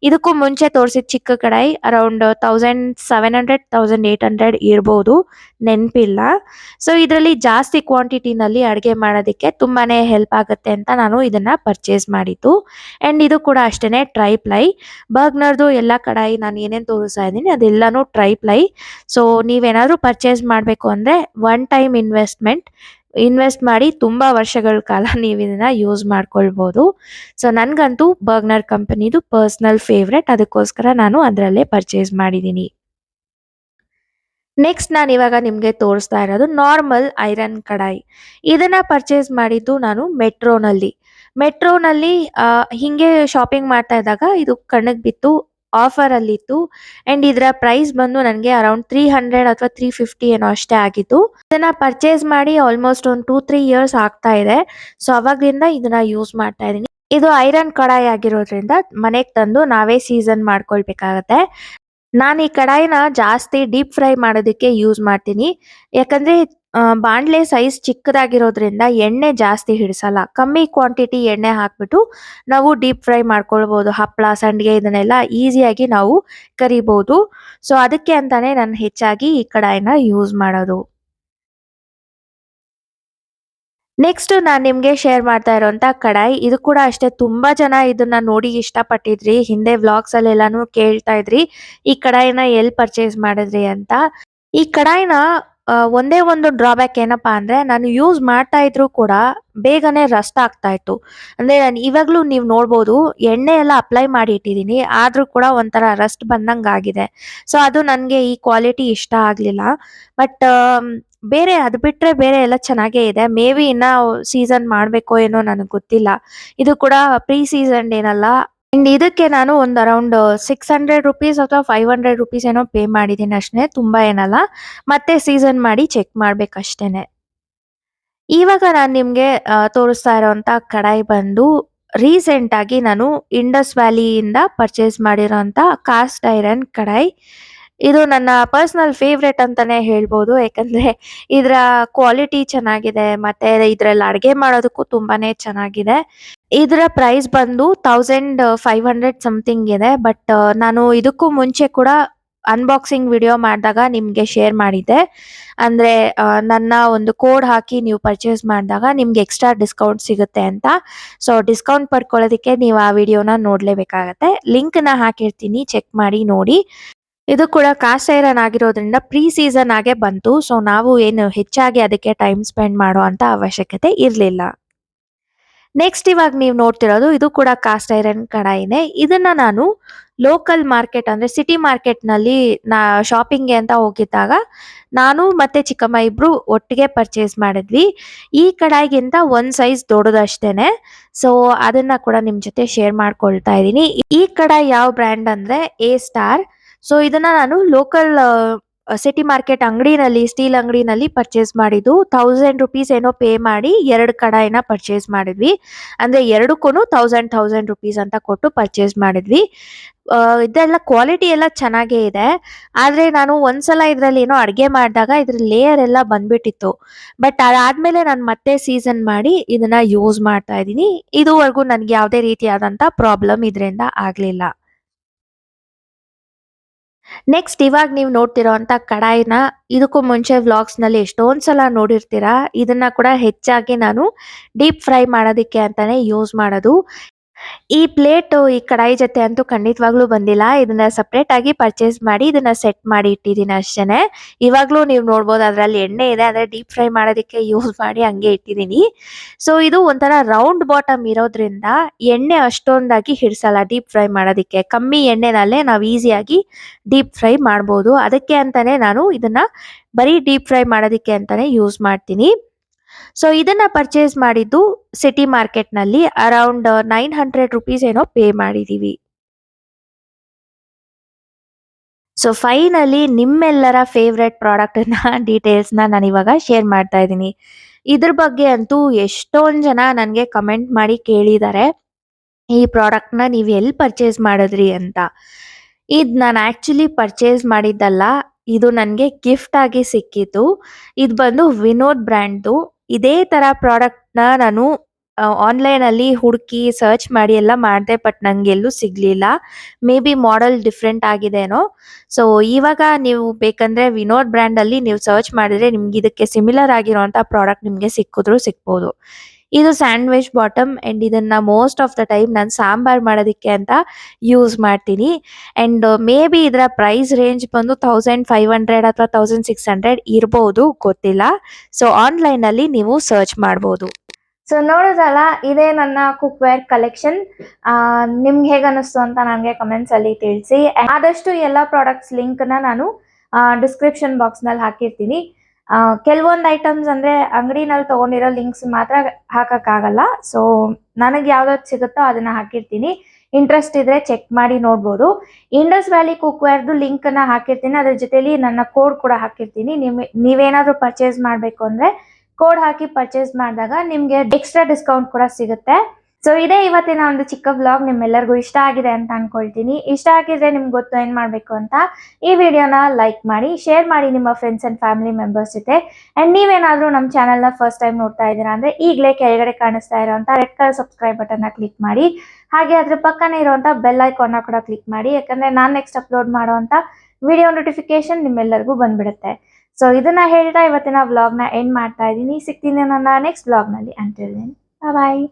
ಇದಕ್ಕೂ ಮುಂಚೆ ತೋರಿಸಿದ ಚಿಕ್ಕ ಕಡಾಯಿ ಅರೌಂಡ್ 1700, 1800 ಇರ್ಬೋದು. ನೆನಪಿಲ್ಲ. ಸೊ ಇದರಲ್ಲಿ ಜಾಸ್ತಿ ಕ್ವಾಂಟಿಟಿನಲ್ಲಿ ಅಡುಗೆ ಮಾಡೋದಕ್ಕೆ ತುಂಬಾನೇ ಹೆಲ್ಪ್ ಆಗುತ್ತೆ ಅಂತ ನಾನು ಇದನ್ನ ಪರ್ಚೇಸ್ ಮಾಡಿದ್ದು. ಅಂಡ್ ಇದು ಕೂಡ ಅಷ್ಟೇನೆ ಟ್ರೈಪ್ಲೈ. ಬರ್ಗ್ನರ್ದು ಎಲ್ಲ ಕಡಾಯಿ ನಾನು ಏನೇನು ತೋರಿಸ್ತಾ ಇದ್ದೀನಿ ಅದೆಲ್ಲಾನು ಟ್ರೈಪ್ಲೈ. ಸೊ ನೀವೇನಾದ್ರೂ ಪರ್ಚೇಸ್ ಮಾಡಬೇಕು ಅಂದ್ರೆ ಒನ್ ಟೈಮ್ ಇನ್ವೆಸ್ಟ್ ಮಾಡಿ ತುಂಬಾ ವರ್ಷಗಳ ಕಾಲ ನೀವು ಇದನ್ನ ಯೂಸ್ ಮಾಡ್ಕೊಳ್ಬಹುದು. ಸೊ ನನ್ಗಂತೂ ಬರ್ಗ್ನರ್ ಕಂಪನಿದು ಪರ್ಸನಲ್ ಫೇವ್ರೆಟ್. ಅದಕ್ಕೋಸ್ಕರ ನಾನು ಅದರಲ್ಲೇ ಪರ್ಚೇಸ್ ಮಾಡಿದ್ದೀನಿ. ನೆಕ್ಸ್ಟ್ ನಾನು ಇವಾಗ ನಿಮ್ಗೆ ತೋರಿಸ್ತಾ ಇರೋದು ನಾರ್ಮಲ್ ಐರನ್ ಕಡಾಯಿ. ಇದನ್ನ ಪರ್ಚೇಸ್ ಮಾಡಿದ್ದು ನಾನು ಮೆಟ್ರೋನಲ್ಲಿ ಹಿಂಗೆ ಶಾಪಿಂಗ್ ಮಾಡ್ತಾ ಇದ್ದಾಗ ಇದು ಕಣ್ಣಿಗೆ ಬಿತ್ತು. ಆಫರ್ ಅಲ್ಲಿ ಇತ್ತು. ಅಂಡ್ ಇದರ ಪ್ರೈಸ್ ಬಂದು ನನಗೆ ಅರೌಂಡ್ 300 ಅಥವಾ 350 ಏನೋ ಅಷ್ಟೇ ಆಗಿತ್ತು. ಇದನ್ನ ಪರ್ಚೇಸ್ ಮಾಡಿ ಆಲ್ಮೋಸ್ಟ್ ಒಂದು 2, 3 ಇಯರ್ಸ್ ಆಗ್ತಾ ಇದೆ. ಸೊ ಅವಾಗ್ಲಿಂದ ಇದನ್ನ ಯೂಸ್ ಮಾಡ್ತಾ ಇದೀನಿ. ಇದು ಐರನ್ ಕಡಾಯಿ ಆಗಿರೋದ್ರಿಂದ ಮನೆಗೆ ತಂದು ನಾವೇ ಸೀಸನ್ ಮಾಡ್ಕೊಳ್ಬೇಕಾಗತ್ತೆ. ನಾನು ಈ ಕಡಾಯಿನ ಜಾಸ್ತಿ ಡೀಪ್ ಫ್ರೈ ಮಾಡೋದಕ್ಕೆ ಯೂಸ್ ಮಾಡ್ತೀನಿ. ಯಾಕಂದ್ರೆ ಬಾಂಡ್ಲೆ ಸೈಜ್ ಚಿಕ್ಕದಾಗಿರೋದ್ರಿಂದ ಎಣ್ಣೆ ಜಾಸ್ತಿ ಹಿಡಿಸಲ್ಲ. ಕಮ್ಮಿ ಕ್ವಾಂಟಿಟಿ ಎಣ್ಣೆ ಹಾಕ್ಬಿಟ್ಟು ನಾವು ಡೀಪ್ ಫ್ರೈ ಮಾಡ್ಕೊಳ್ಬೋದು. ಹಪ್ಪಳ, ಸಂಡಿಗೆ ಇದನ್ನೆಲ್ಲ ಈಸಿಯಾಗಿ ನಾವು ಕರಿಬೋದು. ಸೊ ಅದಕ್ಕೆ ಅಂತಾನೆ ನಾನು ಹೆಚ್ಚಾಗಿ ಈ ಕಡಾಯಿನ ಯೂಸ್ ಮಾಡೋದು. ನೆಕ್ಸ್ಟ್ ನಾನ್ ನಿಮ್ಗೆ ಶೇರ್ ಮಾಡ್ತಾ ಇರೋಂತ ಕಡಾಯಿ. ಇದು ಕೂಡ ಅಷ್ಟೇ, ತುಂಬಾ ಜನ ಇದನ್ನ ನೋಡಿ ಇಷ್ಟಪಟ್ಟಿದ್ರಿ. ಹಿಂದೆ ವ್ಲಾಗ್ಸ್ ಅಲ್ಲೆಲ್ಲಾನು ಕೇಳ್ತಾ ಇದ್ರಿ, ಈ ಕಡಾಯಿನ ಎಲ್ಲಿ ಪರ್ಚೇಸ್ ಮಾಡಿದ್ರಿ ಅಂತ. ಈ ಕಡಾಯಿನ ಒಂದೇ ಒಂದು ಡ್ರಾಬ್ಯಾಕ್ ಏನಪ್ಪಾ ಅಂದ್ರೆ, ನಾನು ಯೂಸ್ ಮಾಡ್ತಾ ಇದ್ರು ಕೂಡ ಬೇಗನೆ ರಸ್ಟ್ ಆಗ್ತಾ ಇತ್ತು. ಅಂದ್ರೆ ನಾನು ಇವಾಗ್ಲೂ ನೀವ್ ನೋಡ್ಬೋದು, ಎಣ್ಣೆ ಎಲ್ಲ ಅಪ್ಲೈ ಮಾಡಿ ಇಟ್ಟಿದೀನಿ. ಆದ್ರೂ ಕೂಡ ಒಂಥರ ರಸ್ಟ್ ಬಂದಂಗ್ ಆಗಿದೆ. ಸೊ ಅದು ನನ್ಗೆ ಈ ಕ್ವಾಲಿಟಿ ಇಷ್ಟ ಆಗ್ಲಿಲ್ಲ. ಬಟ್ ಬೇರೆ ಅದ್ ಬಿಟ್ರೆ ಬೇರೆ ಎಲ್ಲ ಚೆನ್ನಾಗೇ ಇದೆ. ಮೇ ಬಿ ಇನ್ನ ಸೀಸನ್ ಮಾಡ್ಬೇಕೋ ಏನೋ ನನಗ್ ಗೊತ್ತಿಲ್ಲ. ಇದು ಕೂಡ ಪ್ರೀ ಸೀಸನ್ಡ್ ಏನಲ್ಲ. ಅಂಡ್ ಇದಕ್ಕೆ ನಾನು ಒಂದು ಅರೌಂಡ್ ₹600 ಅಥವಾ ₹500 ಏನೋ ಪೇ ಮಾಡಿದ್ದೀನಿ ಅಷ್ಟೇ. ತುಂಬಾ ಏನಲ್ಲ. ಮತ್ತೆ ಸೀಸನ್ ಮಾಡಿ ಚೆಕ್ ಮಾಡ್ಬೇಕಷ್ಟೇನೆ. ಇವಾಗ ನಾನ್ ನಿಮ್ಗೆ ತೋರಿಸ್ತಾ ಇರೋಂತ ಕಡಾಯಿ ಬಂದು ರೀಸೆಂಟ್ ಆಗಿ ನಾನು ಇಂಡಸ್ ವ್ಯಾಲಿಯಿಂದ ಪರ್ಚೇಸ್ ಮಾಡಿರೋಂತ ಕಾಸ್ಟ್ ಐರನ್ ಕಡಾಯಿ. ಇದು ನನ್ನ ಪರ್ಸನಲ್ ಫೇವ್ರೆಟ್ ಅಂತಾನೆ ಹೇಳ್ಬೋದು. ಯಾಕಂದ್ರೆ ಇದ್ರ ಕ್ವಾಲಿಟಿ ಚೆನ್ನಾಗಿದೆ. ಮತ್ತೆ ಇದ್ರಲ್ಲಿ ಅಡ್ಗೆ ಮಾಡೋದಕ್ಕೂ ತುಂಬಾನೇ ಚೆನ್ನಾಗಿದೆ. ಇದರ ಪ್ರೈಸ್ ಬಂದು 1500 ಸಮಥಿಂಗ್ ಇದೆ. ಬಟ್ ನಾನು ಇದಕ್ಕೂ ಮುಂಚೆ ಕೂಡ ಅನ್ಬಾಕ್ಸಿಂಗ್ ವಿಡಿಯೋ ಮಾಡಿದಾಗ ನಿಮ್ಗೆ ಶೇರ್ ಮಾಡಿದ್ದೆ. ಅಂದ್ರೆ ನನ್ನ ಒಂದು ಕೋಡ್ ಹಾಕಿ ನೀವು ಪರ್ಚೇಸ್ ಮಾಡಿದಾಗ ನಿಮ್ಗೆ ಎಕ್ಸ್ಟ್ರಾ ಡಿಸ್ಕೌಂಟ್ ಸಿಗುತ್ತೆ ಅಂತ. ಸೊ ಡಿಸ್ಕೌಂಟ್ ಪಡ್ಕೊಳ್ಳೋದಕ್ಕೆ ನೀವು ಆ ವಿಡಿಯೋನ ನೋಡ್ಲೇಬೇಕಾಗತ್ತೆ. ಲಿಂಕ್‌ನ ಹಾಕಿರ್ತೀನಿ, ಚೆಕ್ ಮಾಡಿ ನೋಡಿ. ಇದು ಕೂಡ ಕಾಸ್ಟ್ ಐರನ್ ಆಗಿರೋದ್ರಿಂದ ಪ್ರೀ ಸೀಸನ್ ಆಗೇ ಬಂತು. ಸೊ ನಾವು ಏನು ಹೆಚ್ಚಾಗಿ ಅದಕ್ಕೆ ಟೈಮ್ ಸ್ಪೆಂಡ್ ಮಾಡೋ ಅಂತ ಅವಶ್ಯಕತೆ ಇರ್ಲಿಲ್ಲ. ನೆಕ್ಸ್ಟ್ ಇವಾಗ ನೀವು ನೋಡ್ತಿರೋದು ಇದು ಕೂಡ ಕಾಸ್ಟ್ ಐರನ್ ಕಡಾಯಿನೇ. ಇದನ್ನ ನಾನು ಲೋಕಲ್ ಮಾರ್ಕೆಟ್ ಅಂದ್ರೆ ಸಿಟಿ ಮಾರ್ಕೆಟ್‌ನಲ್ಲಿ ಶಾಪಿಂಗ್ಗೆ ಅಂತ ಹೋಗಿದ್ದಾಗ ನಾನು ಮತ್ತೆ ಚಿಕ್ಕಮ್ಮ ಇಬ್ರು ಒಟ್ಟಿಗೆ ಪರ್ಚೇಸ್ ಮಾಡಿದ್ವಿ. ಈ ಕಡಾಯಿಗಿಂತ ಒಂದ್ ಸೈಜ್ ದೊಡ್ಡದಷ್ಟೇನೆ. ಸೊ ಅದನ್ನ ಕೂಡ ನಿಮ್ ಜೊತೆ ಶೇರ್ ಮಾಡ್ಕೊಳ್ತಾ ಇದ್ದೀನಿ. ಈ ಕಡಾಯಿ ಯಾವ ಬ್ರ್ಯಾಂಡ್ ಅಂದ್ರೆ ಎ ಸ್ಟಾರ್. ಸೊ ಇದನ್ನ ನಾನು ಲೋಕಲ್ ಸಿಟಿ ಮಾರ್ಕೆಟ್ ಅಂಗಡಿನಲ್ಲಿ, ಸ್ಟೀಲ್ ಅಂಗಡಿನಲ್ಲಿ ಪರ್ಚೇಸ್ ಮಾಡಿದ್ದು. ₹1000 ಏನೋ ಪೇ ಮಾಡಿ 2 ಕಡಾಯಿನ ಪರ್ಚೇಸ್ ಮಾಡಿದ್ವಿ. ಅಂದ್ರೆ ಎರಡಕ್ಕೂನು 1000 ರೂಪೀಸ್ ಅಂತ ಕೊಟ್ಟು ಪರ್ಚೇಸ್ ಮಾಡಿದ್ವಿ. ಇದೆಲ್ಲ ಕ್ವಾಲಿಟಿ ಎಲ್ಲ ಚೆನ್ನಾಗೇ ಇದೆ. ಆದ್ರೆ ನಾನು ಒಂದ್ಸಲ ಇದ್ರಲ್ಲಿ ಏನೋ ಅಡ್ಗೆ ಮಾಡಿದಾಗ ಇದ್ರ ಲೇಯರ್ ಎಲ್ಲ ಬಂದ್ಬಿಟ್ಟಿತ್ತು. ಬಟ್ ಅದಾದ್ಮೇಲೆ ನಾನು ಮತ್ತೆ ಸೀಸನ್ ಮಾಡಿ ಇದನ್ನ ಯೂಸ್ ಮಾಡ್ತಾ ಇದ್ದೀನಿ. ಇದುವರೆಗೂ ನನ್ಗೆ ಯಾವುದೇ ರೀತಿಯಾದಂತ ಪ್ರಾಬ್ಲಮ್ ಇದರಿಂದ ಆಗ್ಲಿಲ್ಲ. ನೆಕ್ಸ್ಟ್ ಇವಾಗ ನೀವು ನೋಡ್ತಿರೋಂತ ಕಡಾಯಿನ ಇದಕ್ಕೂ ಮುಂಚೆ ವ್ಲಾಗ್ಸ್‌ನಲ್ಲಿ ಎಷ್ಟೊಂದ್ ಸಲ ನೋಡಿರ್ತೀರಾ. ಇದನ್ನ ಕೂಡ ಹೆಚ್ಚಾಗಿ ನಾನು ಡೀಪ್ ಫ್ರೈ ಮಾಡೋದಕ್ಕೆ ಅಂತಾನೆ ಯೂಸ್ ಮಾಡೋದು. ಈ ಪ್ಲೇಟು ಈ ಕಡಾಯಿ ಜೊತೆ ಅಂತೂ ಖಂಡಿತವಾಗ್ಲೂ ಬಂದಿಲ್ಲ. ಇದನ್ನ ಸೆಪರೇಟ್ ಆಗಿ ಪರ್ಚೇಸ್ ಮಾಡಿ ಇದನ್ನ ಸೆಟ್ ಮಾಡಿ ಇಟ್ಟಿದ್ದೀನಿ ಅಷ್ಟೇನೆ. ಇವಾಗ್ಲೂ ನೀವು ನೋಡ್ಬೋದು ಅದ್ರಲ್ಲಿ ಎಣ್ಣೆ ಇದೆ. ಆದ್ರೆ ಡೀಪ್ ಫ್ರೈ ಮಾಡೋದಕ್ಕೆ ಯೂಸ್ ಮಾಡಿ ಹಂಗೆ ಇಟ್ಟಿದ್ದೀನಿ. ಸೊ ಇದು ಒಂಥರ ರೌಂಡ್ ಬಾಟಮ್ ಇರೋದ್ರಿಂದ ಎಣ್ಣೆ ಅಷ್ಟೊಂದಾಗಿ ಹಿಡಿಸಲ್ಲ ಡೀಪ್ ಫ್ರೈ ಮಾಡೋದಕ್ಕೆ. ಕಮ್ಮಿ ಎಣ್ಣೆನಲ್ಲೇ ನಾವು ಈಸಿಯಾಗಿ ಡೀಪ್ ಫ್ರೈ ಮಾಡ್ಬೋದು. ಅದಕ್ಕೆ ಅಂತಾನೆ ನಾನು ಇದನ್ನ ಬರೀ ಡೀಪ್ ಫ್ರೈ ಮಾಡೋದಕ್ಕೆ ಅಂತಾನೆ ಯೂಸ್ ಮಾಡ್ತೀನಿ. ಸೊ ಇದನ್ನ ಪರ್ಚೇಸ್ ಮಾಡಿದ್ದು ಸಿಟಿ ಮಾರ್ಕೆಟ್‌ನಲ್ಲಿ ಅರೌಂಡ್ ₹900 ಏನೋ ಪೇ ಮಾಡಿದೀವಿ. ಸೊ ಫೈನಲಿ ನಿಮ್ಮೆಲ್ಲರ ಫೇವರೆಟ್ ಪ್ರಾಡಕ್ಟ್‌ನ ಡೀಟೇಲ್ಸ್‌ನ ನಾನಿವಾಗ ಶೇರ್ ಮಾಡ್ತಾ ಇದ್ದೀನಿ. ಇದ್ರ ಬಗ್ಗೆ ಅಂತೂ ಎಷ್ಟೊಂದ್ ಜನ ನನ್ಗೆ ಕಮೆಂಟ್ ಮಾಡಿ ಕೇಳಿದ್ದಾರೆ. ಈ ಪ್ರಾಡಕ್ಟ್‌ನ ನೀವ್ ಎಲ್ಲಿ ಪರ್ಚೇಸ್ ಮಾಡಿದ್ರಿ ಅಂತ. ಇದ್ ನಾನು ಆಕ್ಚುಲಿ ಪರ್ಚೇಸ್ ಮಾಡಿದ್ದಲ್ಲ. ಇದು ನನ್ಗೆ ಗಿಫ್ಟ್ ಆಗಿ ಸಿಕ್ಕಿತು. ಇದು ಬಂದು ವಿನೋದ್ ಬ್ರ್ಯಾಂಡ್‌ದು. ಇದೇ ತರ ಪ್ರಾಡಕ್ಟ್‌ನ ನಾನು ಆನ್‌ಲೈನಲ್ಲಿ ಹುಡುಕಿ ಸರ್ಚ್ ಮಾಡಿ ಎಲ್ಲ ಮಾಡ್ದೆ. ಬಟ್ ನಂಗೆಲ್ಲೂ ಸಿಗ್ಲಿಲ್ಲ. ಮೇ ಬಿ ಮಾಡೆಲ್ ಡಿಫರೆಂಟ್ ಆಗಿದೇನೋ. ಸೊ ಇವಾಗ ನೀವು ಬೇಕಂದ್ರೆ ವಿನೋದ್ ಬ್ರ್ಯಾಂಡಲ್ಲಿ ನೀವು ಸರ್ಚ್ ಮಾಡಿದ್ರೆ ನಿಮ್ಗೆ ಇದಕ್ಕೆ ಸಿಮಿಲರ್ ಆಗಿರುವಂತ ಪ್ರಾಡಕ್ಟ್ ನಿಮ್ಗೆ ಸಿಕ್ಕಿದ್ರು ಸಿಗ್ಬೋದು. ಇದು ಸ್ಯಾಂಡ್ವಿಚ್ ಬಾಟಮ್ ಅಂಡ್ ಇದನ್ನ ಮೋಸ್ಟ್ ಆಫ್ ದ ಟೈಮ್ ನಾನು ಸಾಂಬಾರ್ ಮಾಡೋದಕ್ಕೆ ಅಂತ ಯೂಸ್ ಮಾಡ್ತೀನಿ. ಅಂಡ್ ಮೇ ಬಿ ಇದರ ಪ್ರೈಸ್ ರೇಂಜ್ ಬಂದು 1500 ಅಥವಾ 1600 ಇರ್ಬೋದು, ಗೊತ್ತಿಲ್ಲ. ಸೊ ಆನ್‌ಲೈನಲ್ಲಿ ನೀವು ಸರ್ಚ್ ಮಾಡ್ಬೋದು. ಸೊ ನೋಡೋದಲ್ಲ, ಇದೇ ನನ್ನ ಕುಕ್‌ವೇರ್ ಕಲೆಕ್ಷನ್. ನಿಮ್ಗೆ ಹೇಗೆ ಅನಿಸ್ತು ಅಂತ ನನಗೆ ಕಮೆಂಟ್ಸ್ ಅಲ್ಲಿ ತಿಳಿಸಿ. ಆದಷ್ಟು ಎಲ್ಲ ಪ್ರಾಡಕ್ಟ್ಸ್ ಲಿಂಕ್‌ನ ನಾನು ಡಿಸ್ಕ್ರಿಪ್ಷನ್ ಬಾಕ್ಸ್‌ನಲ್ಲಿ ಹಾಕಿರ್ತೀನಿ. ಕೆಲವೊಂದು ಐಟಮ್ಸ್ ಅಂದ್ರೆ ಅಂಗಡಿನಲ್ಲಿ ತಗೊಂಡಿರೋ ಲಿಂಕ್ಸ್ ಮಾತ್ರ ಹಾಕಕ್ಕಾಗಲ್ಲ. ಸೊ ನನಗೆ ಯಾವ್ದಾವ್ದು ಸಿಗುತ್ತೋ ಅದನ್ನ ಹಾಕಿರ್ತೀನಿ. ಇಂಟ್ರೆಸ್ಟ್ ಇದ್ರೆ ಚೆಕ್ ಮಾಡಿ ನೋಡ್ಬೋದು. ಇಂಡಸ್ ವ್ಯಾಲಿ ಕುಕ್‌ವೇರ್‌ದು ಲಿಂಕ್‌ನ ಹಾಕಿರ್ತೀನಿ. ಅದ್ರ ಜೊತೆಲಿ ನನ್ನ ಕೋಡ್ ಕೂಡ ಹಾಕಿರ್ತೀನಿ. ನೀವೇನಾದ್ರೂ ಪರ್ಚೇಸ್ ಮಾಡಬೇಕು ಅಂದ್ರೆ ಕೋಡ್ ಹಾಕಿ ಪರ್ಚೇಸ್ ಮಾಡಿದಾಗ ನಿಮ್ಗೆ ಎಕ್ಸ್ಟ್ರಾ ಡಿಸ್ಕೌಂಟ್ ಕೂಡ ಸಿಗುತ್ತೆ. ಸೊ ಇದೇ ಇವತ್ತಿನ ಒಂದು ಚಿಕ್ಕ ವ್ಲಾಗ್ ನಿಮ್ಮೆಲ್ಲರಿಗೂ ಇಷ್ಟ ಆಗಿದೆ ಅಂತ ಅನ್ಕೊಳ್ತೀನಿ. ಇಷ್ಟ ಆಗಿದ್ರೆ ನಿಮ್ಗೆ ಗೊತ್ತು ಏನು ಮಾಡಬೇಕು ಅಂತ. ಈ ವಿಡಿಯೋನ ಲೈಕ್ ಮಾಡಿ, ಶೇರ್ ಮಾಡಿ ನಿಮ್ಮ ಫ್ರೆಂಡ್ಸ್ ಆ್ಯಂಡ್ ಫ್ಯಾಮಿಲಿ ಮೆಂಬರ್ಸ್ ಜೊತೆ. ಆ್ಯಂಡ್ ನೀವೇನಾದರೂ ನಮ್ಮ ಚಾನಲ್ನ ಫಸ್ಟ್ ಟೈಮ್ ನೋಡ್ತಾ ಇದ್ದೀರಾ ಅಂದರೆ ಈಗಲೇ ಕೆಳಗಡೆ ಕಾಣಿಸ್ತಾ ಇರೋಂಥ ರೆಡ್ ಕಲರ್ ಸಬ್ಸ್ಕ್ರೈಬ್ ಬಟನ್ನ ಕ್ಲಿಕ್ ಮಾಡಿ. ಹಾಗೆ ಅದ್ರ ಪಕ್ಕನೇ ಇರುವಂಥ ಬೆಲ್ ಐಕಾನ್ನ ಕೂಡ ಕ್ಲಿಕ್ ಮಾಡಿ, ಯಾಕಂದರೆ ನಾನು ನೆಕ್ಸ್ಟ್ ಅಪ್ಲೋಡ್ ಮಾಡುವಂಥ ವಿಡಿಯೋ ನೋಟಿಫಿಕೇಶನ್ ನಿಮ್ಮೆಲ್ಲರಿಗೂ ಬಂದ್ಬಿಡುತ್ತೆ. ಸೊ ಇದನ್ನ ಹೇಳ್ತಾ ಇವತ್ತಿನ ವ್ಲಾಗ್ನ ಎಂಡ್ ಮಾಡ್ತಾ ಇದ್ದೀನಿ. ಸಿಗ್ತೀನಿ ನನ್ನ ನೆಕ್ಸ್ಟ್ ವ್ಲಾಗ್ನಲ್ಲಿ. ಅಂಟಿಲ್ ದೆನ್ ಬಾಯ್.